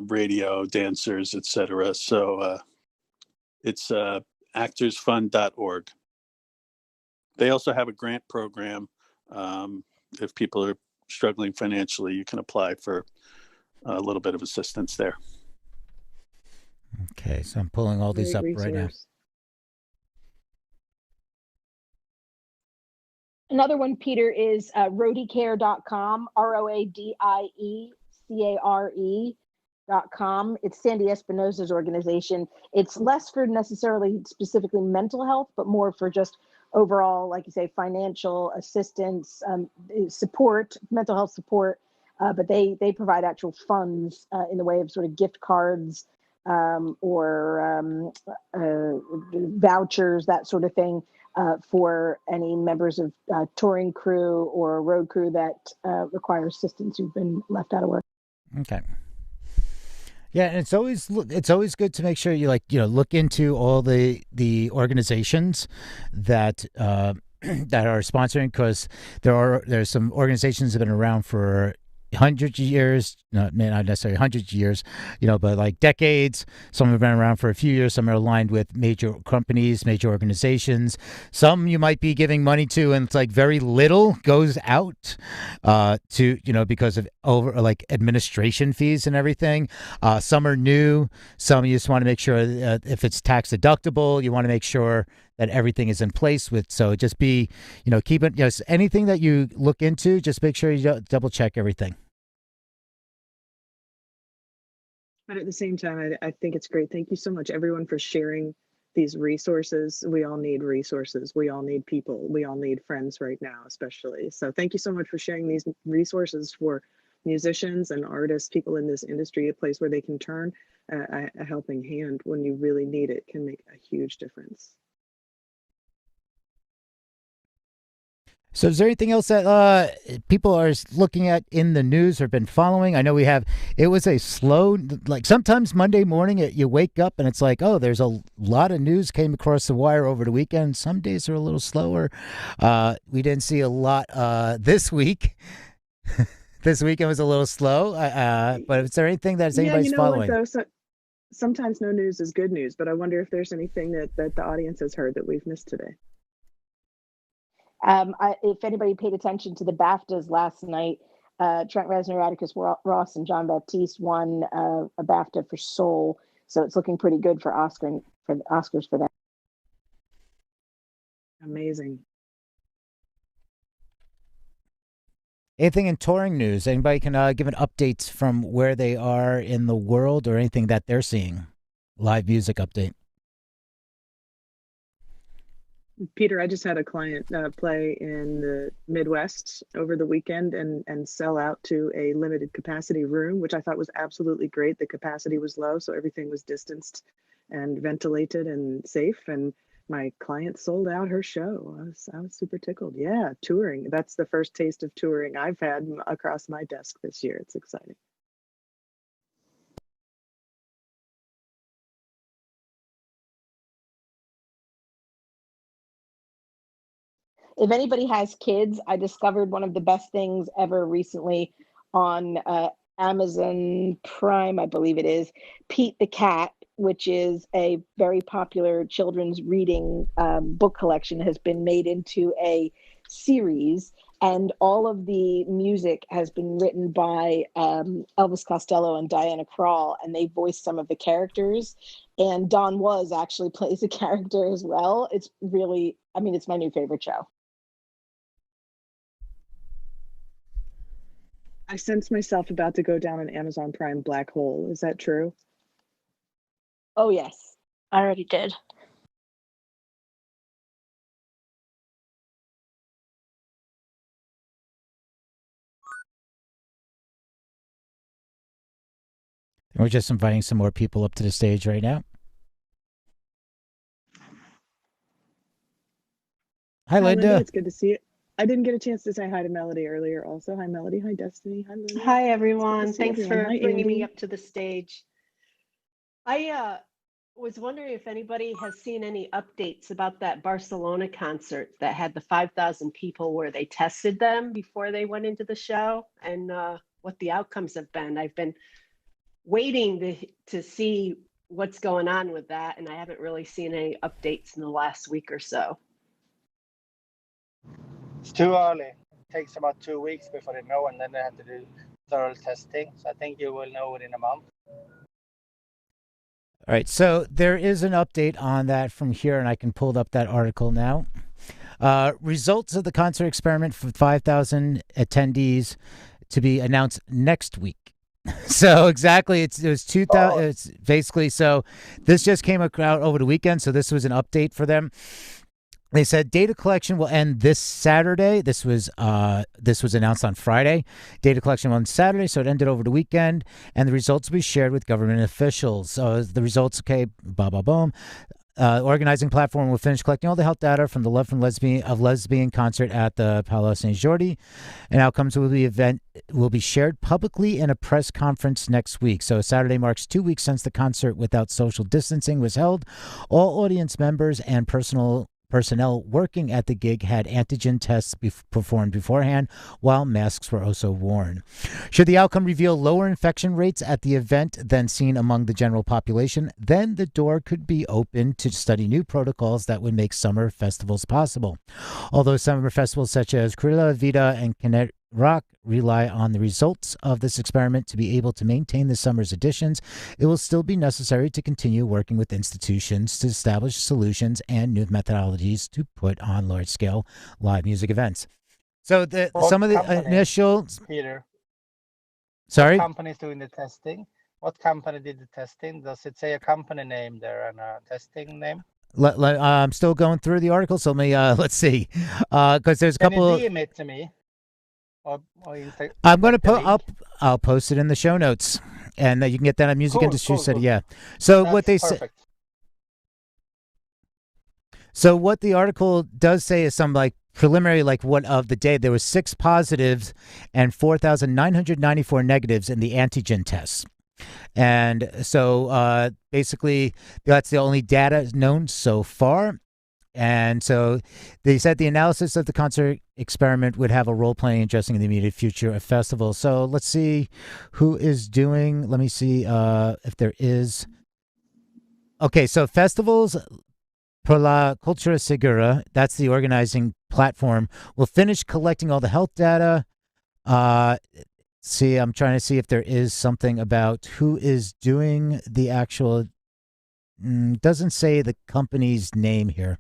radio, dancers, etc. So it's actorsfund.org. They also have a grant program. If people are struggling financially, you can apply for a little bit of assistance there. Okay, so I'm pulling all these up right now. Another one, Peter, is roadiecare.com, ROADIECARE. .com. It's Sandy Espinosa's organization. It's less for necessarily specifically mental health, but more for just overall, like you say, financial assistance, support, mental health support. But they provide actual funds in the way of sort of gift cards or vouchers, that sort of thing, for any members of touring crew or road crew that require assistance who've been left out of work. Okay. Yeah, and it's always good to make sure you look into all the organizations that that are sponsoring, because there's some organizations that have been around for hundreds of years, not necessarily hundreds of years, but like decades. Some have been around for a few years. Some are aligned with major companies, major organizations. Some you might be giving money to, and it's like very little goes out to, because of administration fees and everything. Some are new. Some you just want to make sure if it's tax deductible, you want to make sure that everything is in place with. So just be, keep it, anything that you look into, just make sure you double check everything. But at the same time, I think it's great. Thank you so much, everyone, for sharing these resources. We all need resources. We all need people. We all need friends right now, especially. So thank you so much for sharing these resources for musicians and artists, people in this industry, a place where they can turn a helping hand when you really need it can make a huge difference. So is there anything else that people are looking at in the news or been following? I know it was a slow, sometimes Monday morning you wake up and it's like, oh, there's a lot of news came across the wire over the weekend. Some days are a little slower. We didn't see a lot this week. This weekend was a little slow. But is there anything that anybody's following? What, though? Sometimes no news is good news, but I wonder if there's anything that the audience has heard that we've missed today. If anybody paid attention to the BAFTAs last night, Trent Reznor, Atticus Ross, and John Baptiste won a BAFTA for Soul, so it's looking pretty good for the Oscars for that. Amazing. Anything in touring news? Anybody can give an updates from where they are in the world or anything that they're seeing? Live music update. Peter, I just had a client play in the Midwest over the weekend and sell out to a limited capacity room, which I thought was absolutely great. The capacity was low, so everything was distanced and ventilated and safe. And my client sold out her show. I was super tickled. Yeah, touring. That's the first taste of touring I've had across my desk this year. It's exciting. If anybody has kids, I discovered one of the best things ever recently on Amazon Prime, I believe it is, Pete the Cat, which is a very popular children's reading book collection, has been made into a series. And all of the music has been written by Elvis Costello and Diana Krall, and they voiced some of the characters. And Don Was actually plays a character as well. It's really, it's my new favorite show. I sense myself about to go down an Amazon Prime black hole. Is that true? Oh, yes. I already did. We're just inviting some more people up to the stage right now. Hi, Linda. It's good to see you. I didn't get a chance to say hi to Melody earlier also. Hi, Melody. Hi, Destiny. Hi, Linda. Hi, everyone. Thanks for bringing me Andy. up to the stage. I was wondering if anybody has seen any updates about that Barcelona concert that had the 5,000 people where they tested them before they went into the show, and what the outcomes have been. I've been waiting to see what's going on with that, and I haven't really seen any updates in the last week or so. It's too early. It takes about 2 weeks before they know, and then they have to do thorough testing. So I think you will know within a month. All right, so there is an update on that from here, and I can pull up that article now. Results of the concert experiment for 5,000 attendees to be announced next week. So exactly, it was 2000. It's basically, so this just came out over the weekend. So this was an update for them. They said data collection will end this Saturday. This was announced on Friday. Data collection on Saturday, so it ended over the weekend, and the results will be shared with government officials. So the results, okay, boom. Organizing platform will finish collecting all the health data from the Love from Lesbian concert at the Palais Saint Jordi, and outcomes of the event will be shared publicly in a press conference next week. So Saturday marks 2 weeks since the concert without social distancing was held. All audience members and personnel working at the gig had antigen tests performed beforehand, while masks were also worn. Should the outcome reveal lower infection rates at the event than seen among the general population, then the door could be opened to study new protocols that would make summer festivals possible. Although summer festivals such as Krilla Vida and Kinet Rock rely on the results of this experiment to be able to maintain the summer's editions, it will still be necessary to continue working with institutions to establish solutions and new methodologies to put on large-scale live music events. So some of the initial... Peter. Sorry? What company is doing the testing? What company did the testing? Does it say a company name there and a testing name? I'm still going through the article, so let me, let's see. Because there's a couple... Can you DM it to me? I'm going to I'll post it in the show notes, and you can get that on Music Industry City. Yeah. So that's what they say. So what the article does say is some like preliminary, like what of the day, there was 6 positives and 4,994 negatives in the antigen tests. And so basically that's the only data known so far. And so they said the analysis of the concert experiment would have a role playing addressing in the immediate future of festivals. So let's see who is doing. Let me see if there is. Okay, so Festivals per la Cultura Segura, that's the organizing platform, will finish collecting all the health data. See, I'm trying to see if there is something about who is doing the actual. Doesn't say the company's name here.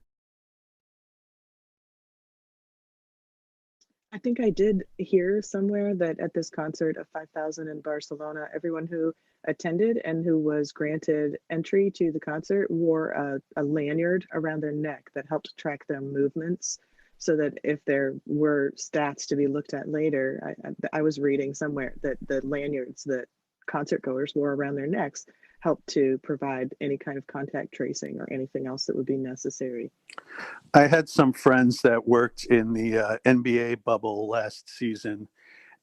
I think I did hear somewhere that at this concert of 5,000 in Barcelona, everyone who attended and who was granted entry to the concert wore a lanyard around their neck that helped track their movements, so that if there were stats to be looked at later, I was reading somewhere that the lanyards that concert goers wore around their necks helped to provide any kind of contact tracing or anything else that would be necessary. I had some friends that worked in the NBA bubble last season,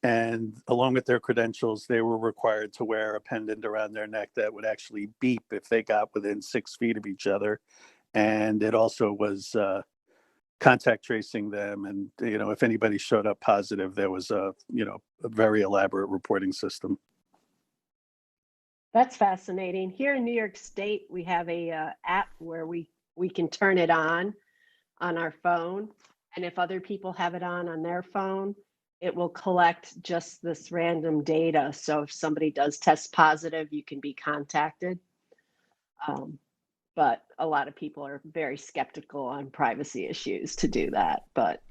and along with their credentials, they were required to wear a pendant around their neck that would actually beep if they got within 6 feet of each other. And it also was contact tracing them. And, if anybody showed up positive, there was a very elaborate reporting system. That's fascinating. Here in New York State, we have a app where we can turn it on our phone. And if other people have it on their phone, it will collect just this random data. So if somebody does test positive, you can be contacted. But a lot of people are very skeptical on privacy issues to do that. But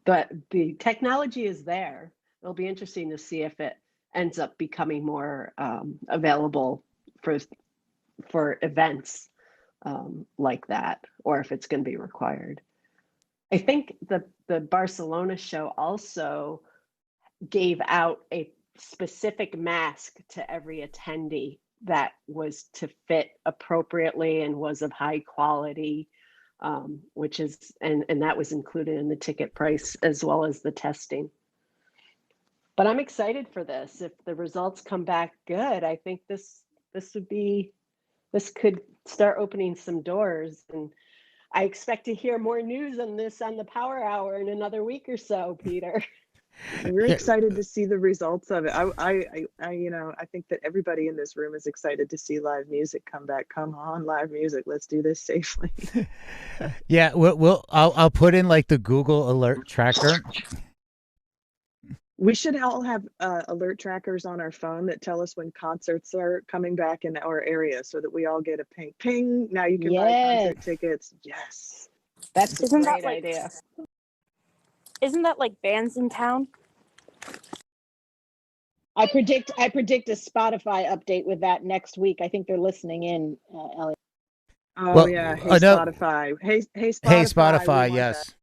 the technology is there. It'll be interesting to see if it ends up becoming more available for events like that, or if it's going to be required. I think the Barcelona show also gave out a specific mask to every attendee that was to fit appropriately and was of high quality, which is, and that was included in the ticket price as well as the testing. But I'm excited for this. If the results come back good, I think this could start opening some doors. And I expect to hear more news on this on the Power Hour in another week or so, Peter. We're excited to see the results of it. I think that everybody in this room is excited to see live music come back. Come on, live music. Let's do this safely. Yeah, I'll put in like the Google alert tracker. We should all have alert trackers on our phone that tell us when concerts are coming back in our area, so that we all get a ping, ping. Now you can buy concert tickets. Yes. That's a great idea. Isn't that like bands in town? I predict a Spotify update with that next week. I think they're listening in, Elliot. Oh Well, yeah, hey no, Spotify, hey hey Spotify, we Spotify, want that. yes.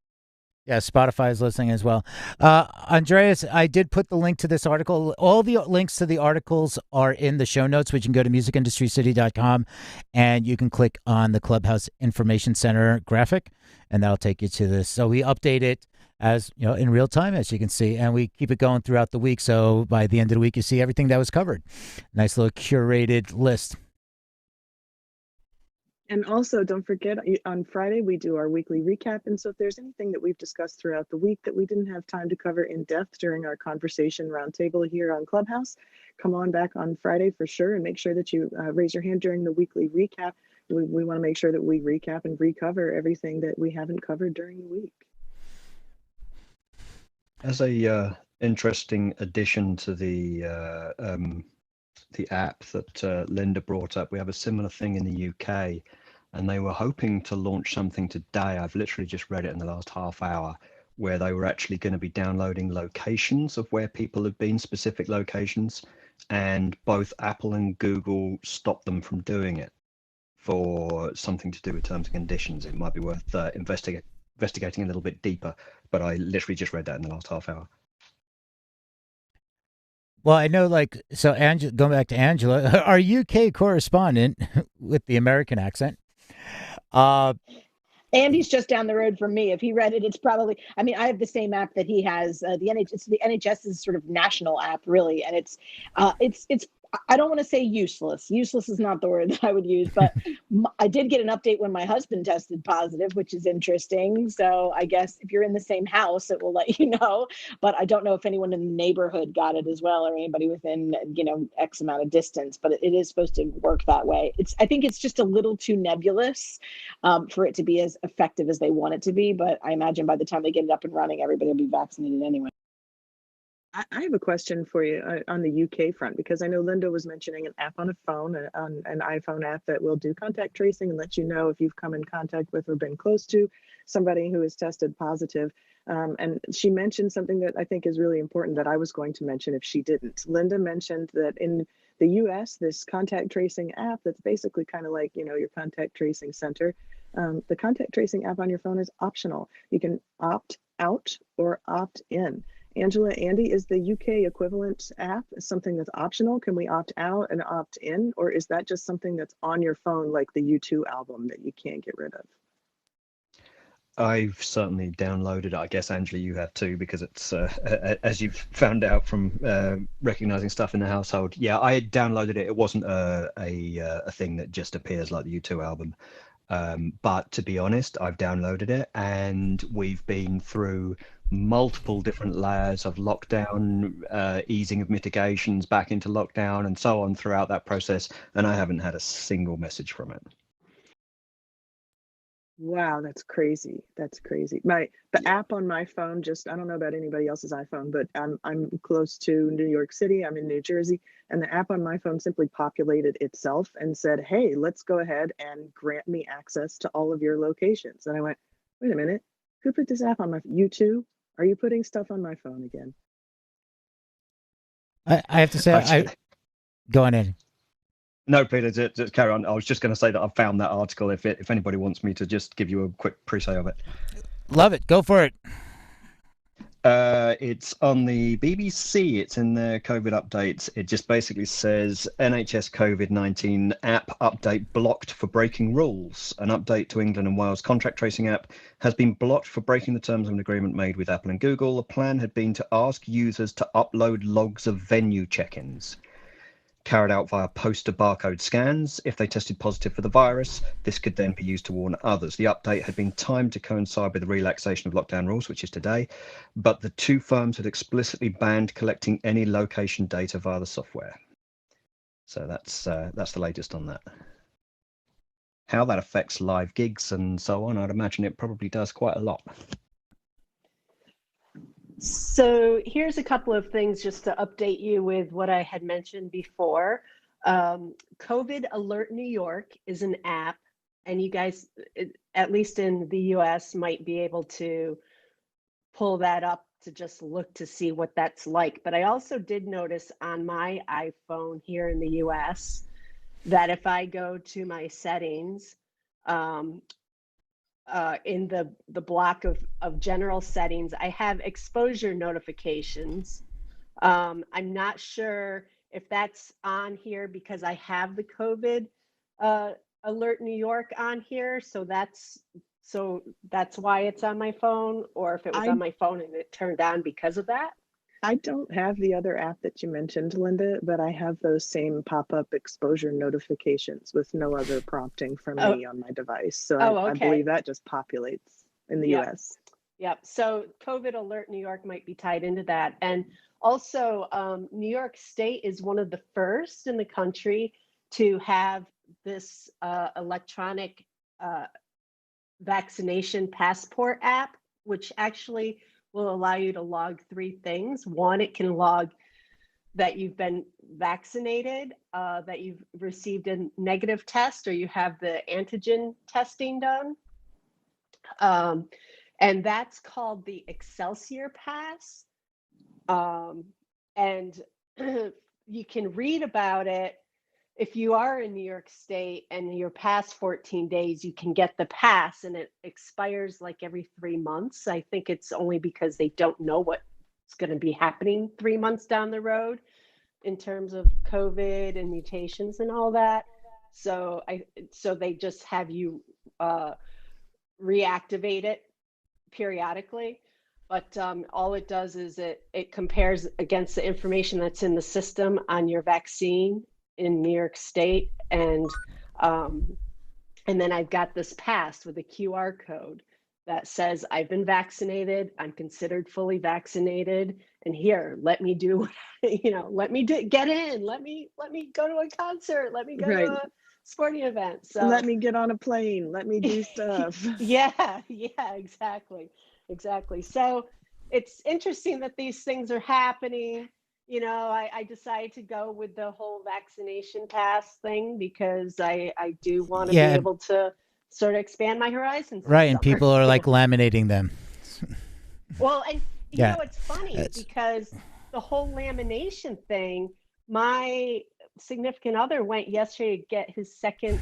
Yeah, Spotify is listening as well. Andreas, I did put the link to this article. All the links to the articles are in the show notes, which you can go to musicindustrycity.com and you can click on the Clubhouse Information Center graphic, and that'll take you to this. So we update it as you know in real time, as you can see, and we keep it going throughout the week. So by the end of the week, you see everything that was covered. Nice little curated list. And also, don't forget, on Friday, we do our weekly recap. And so if there's anything that we've discussed throughout the week that we didn't have time to cover in depth during our conversation roundtable here on Clubhouse, come on back on Friday for sure, and make sure that you raise your hand during the weekly recap. We want to make sure that we recap and recover everything that we haven't covered during the week. As a interesting addition to the app that Linda brought up, we have a similar thing in the UK, and they were hoping to launch something today. I've literally just read it in the last half hour, where they were actually going to be downloading locations of where people have been, specific locations, and both Apple and Google stopped them from doing it for something to do with terms and conditions. It might be worth investigating a little bit deeper, but I literally just read that in the last half hour. Well, I know, like, so Angela, going back to Angela, our UK correspondent with the American accent. Andy's just down the road from me. If he read it, it's probably, I mean, I have the same app that he has. The NHS's sort of national app, really. And it's I don't want to say useless. Useless is not the word that I would use, but I did get an update when my husband tested positive, which is interesting. So I guess if you're in the same house, it will let you know. But I don't know if anyone in the neighborhood got it as well, or anybody within, X amount of distance. But it is supposed to work that way. I think it's just a little too nebulous for it to be as effective as they want it to be. But I imagine by the time they get it up and running, everybody will be vaccinated anyway. I have a question for you on the UK front, because I know Linda was mentioning an app on a phone, on an iPhone app that will do contact tracing and let you know if you've come in contact with or been close to somebody who is tested positive. And she mentioned something that I think is really important that I was going to mention if she didn't. Linda mentioned that in the US, this contact tracing app that's basically kind of like, your contact tracing center. The contact tracing app on your phone is optional. You can opt out or opt in. Angela, Andy, is the UK equivalent app something that's optional? Can we opt out and opt in? Or is that just something that's on your phone, like the U2 album, that you can't get rid of? I've certainly downloaded it. I guess, Angela, you have too, because it's, as you've found out from recognizing stuff in the household. Yeah, I downloaded it. It wasn't a thing that just appears like the U2 album. But to be honest, I've downloaded it, and we've been through multiple different layers of lockdown, easing of mitigations, back into lockdown, and so on throughout that process, and I haven't had a single message from it. Wow, that's crazy. That's crazy. The app on my phone, I don't know about anybody else's iPhone, but I'm close to New York City. I'm in New Jersey, and the app on my phone simply populated itself and said, "Hey, let's go ahead and grant me access to all of your locations." And I went, "Wait a minute, who put this app on my phone? You too? Are you putting stuff on my phone again?" I have to say, go on, Andy. No, Peter, just carry on. I was just going to say that I've found that article. If anybody wants me to just give you a quick pre-say of it. Love it. Go for it. It's on the BBC. It's in their COVID updates. It just basically says NHS COVID-19 app update blocked for breaking rules. An update to England and Wales contract tracing app has been blocked for breaking the terms of an agreement made with Apple and Google. The plan had been to ask users to upload logs of venue check-ins carried out via poster barcode scans. If they tested positive for the virus, this could then be used to warn others. The update had been timed to coincide with the relaxation of lockdown rules, which is today, but the two firms had explicitly banned collecting any location data via the software. So that's the latest on that. How that affects live gigs and so on, I'd imagine it probably does quite a lot. So here's a couple of things just to update you with what I had mentioned before. COVID Alert New York is an app, and you guys, at least in the US, might be able to pull that up to just look to see what that's like. But I also did notice on my iPhone here in the US that if I go to my settings, in the block of general settings, I have exposure notifications. I'm not sure if that's on here because I have the COVID Alert New York on here, so that's why it's on my phone, or if it was on my phone and it turned on because of that. I don't have the other app that you mentioned, Linda, but I have those same pop-up exposure notifications with no other prompting from me on my device. So I believe that just populates in the US. Yep. So COVID Alert New York might be tied into that. And also, New York State is one of the first in the country to have this electronic vaccination passport app, which actually will allow you to log 3 things. One, it can log that you've been vaccinated, that you've received a negative test, or you have the antigen testing done. And that's called the Excelsior Pass. And you can read about it. If you are in New York State and you're past 14 days, you can get the pass, and it expires like every 3 months. I think it's only because they don't know what's going to be happening 3 months down the road in terms of COVID and mutations and all that. So they just have you reactivate it periodically. But all it does is it compares against the information that's in the system on your vaccine in New York State, and then I've got this pass with a QR code that says I've been vaccinated, I'm considered fully vaccinated, and here, let me do, let me get in, let me go to a concert, let me go to a sporting event. So let me get on a plane, let me do stuff. Yeah, exactly. So it's interesting that these things are happening. I decided to go with the whole vaccination pass thing because I do want to be able to sort of expand my horizons. Right, and people are like laminating them. Well, and it's funny because the whole lamination thing, my significant other went yesterday to get his second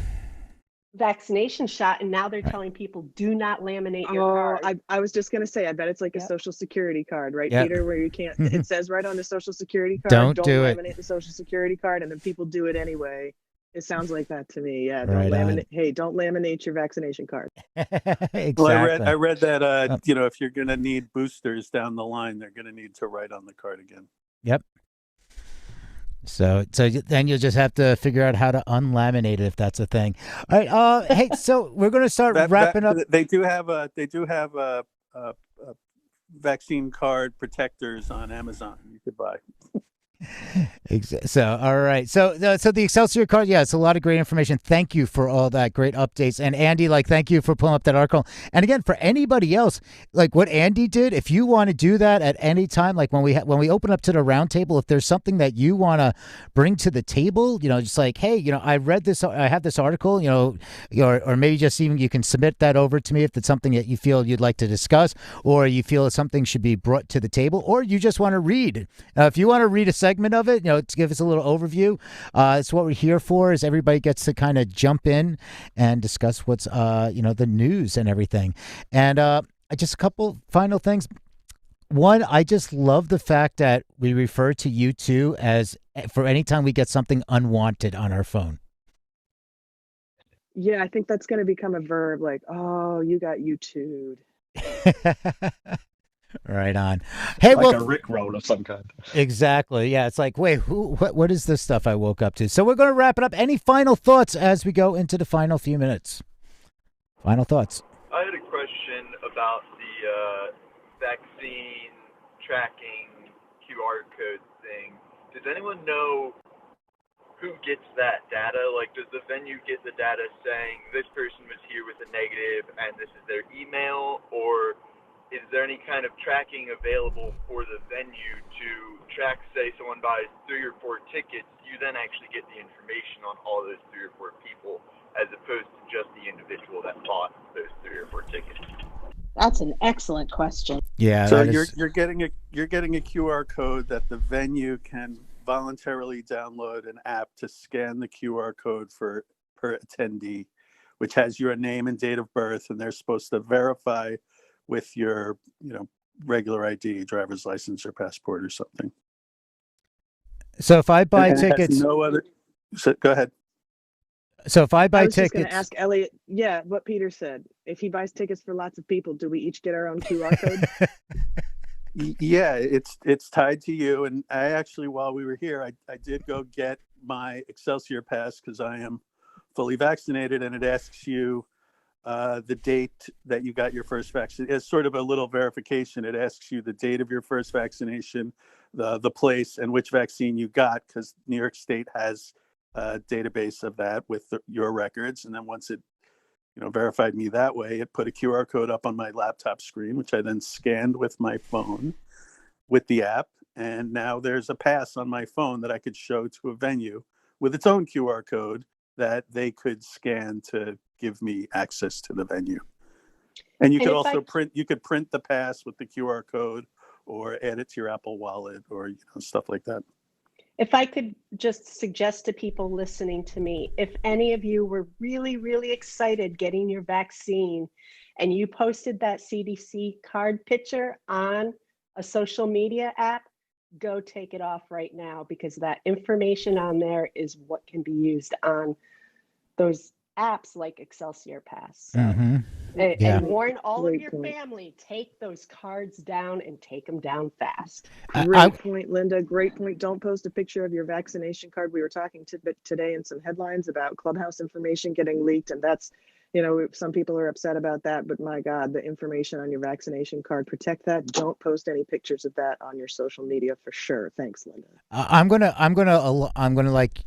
vaccination shot, and now they're telling people do not laminate your card. I was just gonna say, I bet it's like a social security card, right, Peter, where you can't, it says right on the social security card, don't laminate the social security card, and then people do it anyway. It sounds like that to me. Yeah, don't laminate your vaccination card. Exactly. Well, I read that if you're gonna need boosters down the line, they're gonna need to write on the card again. Yep. So then you'll just have to figure out how to unlaminate it if that's a thing. All right. Hey, so we're going to start wrapping up. They do have vaccine card protectors on Amazon you could buy. So all right, so the Excelsior card, it's a lot of great information. Thank you for all that great updates, and Andy, thank you for pulling up that article. And again, for anybody else, what Andy did, if you want to do that at any time, when we open up to the roundtable, if there's something that you want to bring to the table, just hey, I read this, I have this article, or maybe just even you can submit that over to me if it's something that you feel you'd like to discuss, or you feel something should be brought to the table, or you just want to read. If you want to read a segment of it, to give us a little overview, it's what we're here for, is everybody gets to kind of jump in and discuss what's the news and everything. And just a couple final things. One, I just love the fact that we refer to you two as for any time we get something unwanted on our phone. Yeah, I think that's going to become a verb, oh, you got YouTubed. Right on. Hey, a Rickroll of some kind. Exactly. Yeah, it's wait, what is this stuff I woke up to? So we're going to wrap it up. Any final thoughts as we go into the final few minutes? Final thoughts. I had a question about the vaccine tracking QR code thing. Does anyone know who gets that data? Does the venue get the data saying this person was here with a negative and this is their email, or is there any kind of tracking available for the venue to track, say someone buys 3 or 4 tickets, you then actually get the information on all those 3 or 4 people as opposed to just the individual that bought those 3 or 4 tickets? That's an excellent question. Yeah. So that you're is- you're getting a QR code that the venue can voluntarily download an app to scan the QR code for per attendee, which has your name and date of birth, and they're supposed to verify with your regular ID, driver's license or passport or something. So if I buy And it has tickets, no other. So, go ahead. so if I buy I was just going tickets, to ask Elliot, yeah, what Peter said. If he buys tickets for lots of people, do we each get our own QR code? Yeah, it's tied to you. And I actually, while we were here, I did go get my Excelsior pass because I am fully vaccinated, and it asks you the date that you got your first vaccine. It's sort of a little verification. It asks you the date of your first vaccination, the place, and which vaccine you got, because New York State has a database of that with your records. And then once it verified me that way, it put a QR code up on my laptop screen, which I then scanned with my phone with the app. And now there's a pass on my phone that I could show to a venue with its own QR code that they could scan to give me access to the venue. And you could also print the pass with the QR code or add it to your Apple Wallet or stuff like that. If I could just suggest to people listening to me, if any of you were really, really excited getting your vaccine and you posted that CDC card picture on a social media app, go take it off right now, because that information on there is what can be used on those apps like Excelsior Pass. So, and warn all of your family, take those cards down and take them down fast. Great point, Linda. Great point. Don't post a picture of your vaccination card. We were talking today in some headlines about Clubhouse information getting leaked, and that's, some people are upset about that, but my God, the information on your vaccination card, protect that. Don't post any pictures of that on your social media for sure. Thanks, Linda. I'm gonna like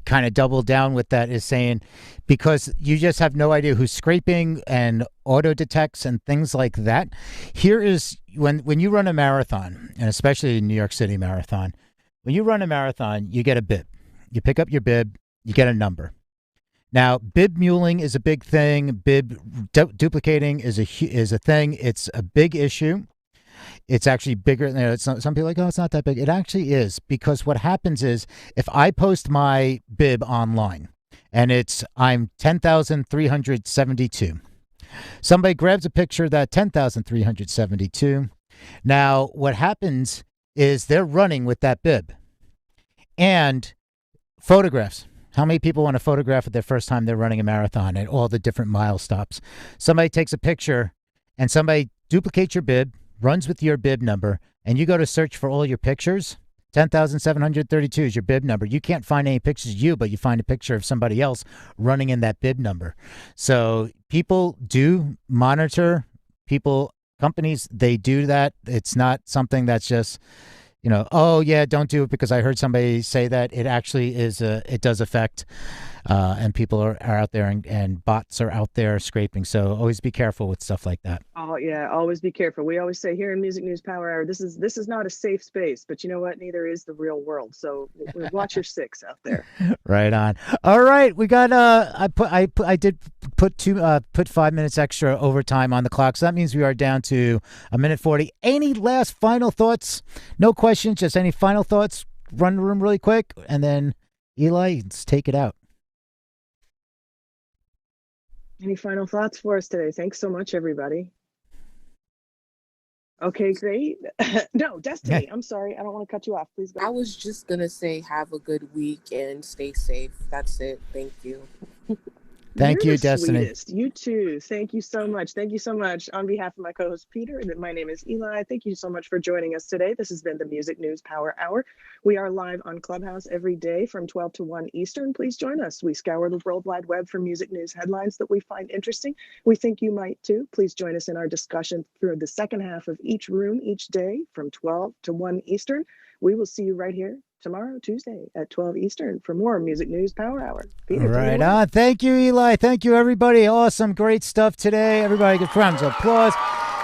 kind of double down with that, is saying, because you just have no idea who's scraping and auto detects and things like that. Here is when you run a marathon, and especially New York City marathon, when you run a marathon, you get a bib. You pick up your bib, you get a number. Now, bib muling is a big thing. Bib duplicating is a thing. It's a big issue. It's actually bigger. Some people are like, oh, it's not that big. It actually is, because what happens is, if I post my bib online and I'm 10,372, somebody grabs a picture of that 10,372. Now, what happens is they're running with that bib and photographs. How many people want to photograph it their first time they're running a marathon and all the different mile stops? Somebody takes a picture and somebody duplicates your bib, runs with your bib number, and you go to search for all your pictures. 10,732 is your bib number. You can't find any pictures of you, but you find a picture of somebody else running in that bib number. So people do monitor companies, they do that. It's not something that's just, oh yeah, don't do it because I heard somebody say that. It actually is, it does affect, and people are out there and bots are out there scraping. So always be careful with stuff like that. Oh yeah, always be careful. We always say here in Music News Power Hour, this is not a safe space, but you know what? Neither is the real world. So watch your six out there. Right on. All right, we got I did put 5 minutes extra overtime on the clock, so that means we are down to 1:40. Any last final thoughts? No questions, just any final thoughts. Run the room really quick, and then Eli, let's take it out. Any final thoughts for us today? Thanks so much, everybody. Okay, great. No, Destiny, I'm sorry. I don't want to cut you off. Please go. I was just going to say have a good week and stay safe. That's it. Thank you. Thank You're you, the Destiny. Sweetest. You too. Thank you so much. Thank you so much. On behalf of my co-host Peter, my name is Eli. Thank you so much for joining us today. This has been the Music News Power Hour. We are live on Clubhouse every day from 12 to 1 Eastern. Please join us. We scour the World Wide Web for music news headlines that we find interesting. We think you might too. Please join us in our discussion through the second half of each room each day from 12 to 1 Eastern. We will see you right here tomorrow, Tuesday at 12 Eastern for more Music News Power Hour. Peter, right on. Thank you, Eli. Thank you, everybody. Awesome. Great stuff today. Everybody, give rounds of applause.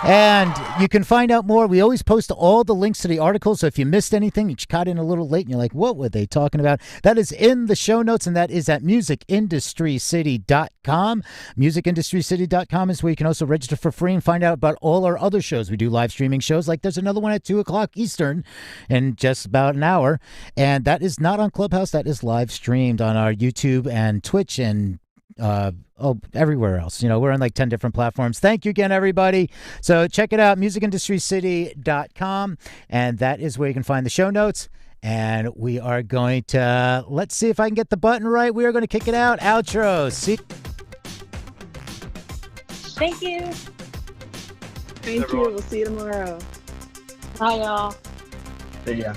And you can find out more. We always post all the links to the articles. So if you missed anything, you caught in a little late and you're like, what were they talking about? That is in the show notes, and that is at musicindustrycity.com. Musicindustrycity.com is where you can also register for free and find out about all our other shows. We do live streaming shows. Like there's another one at 2 o'clock Eastern in just about an hour. And that is not on Clubhouse. That is live streamed on our YouTube and Twitch and everywhere else. You know, we're on like 10 different platforms. Thank you again, everybody. So check it out, musicindustrycity.com, and that is where you can find the show notes. And we are going to, let's see if I can get the button right. We are going to kick it out. Outro. See. Thank you. Thank you. We'll see you tomorrow. Bye, y'all. See ya.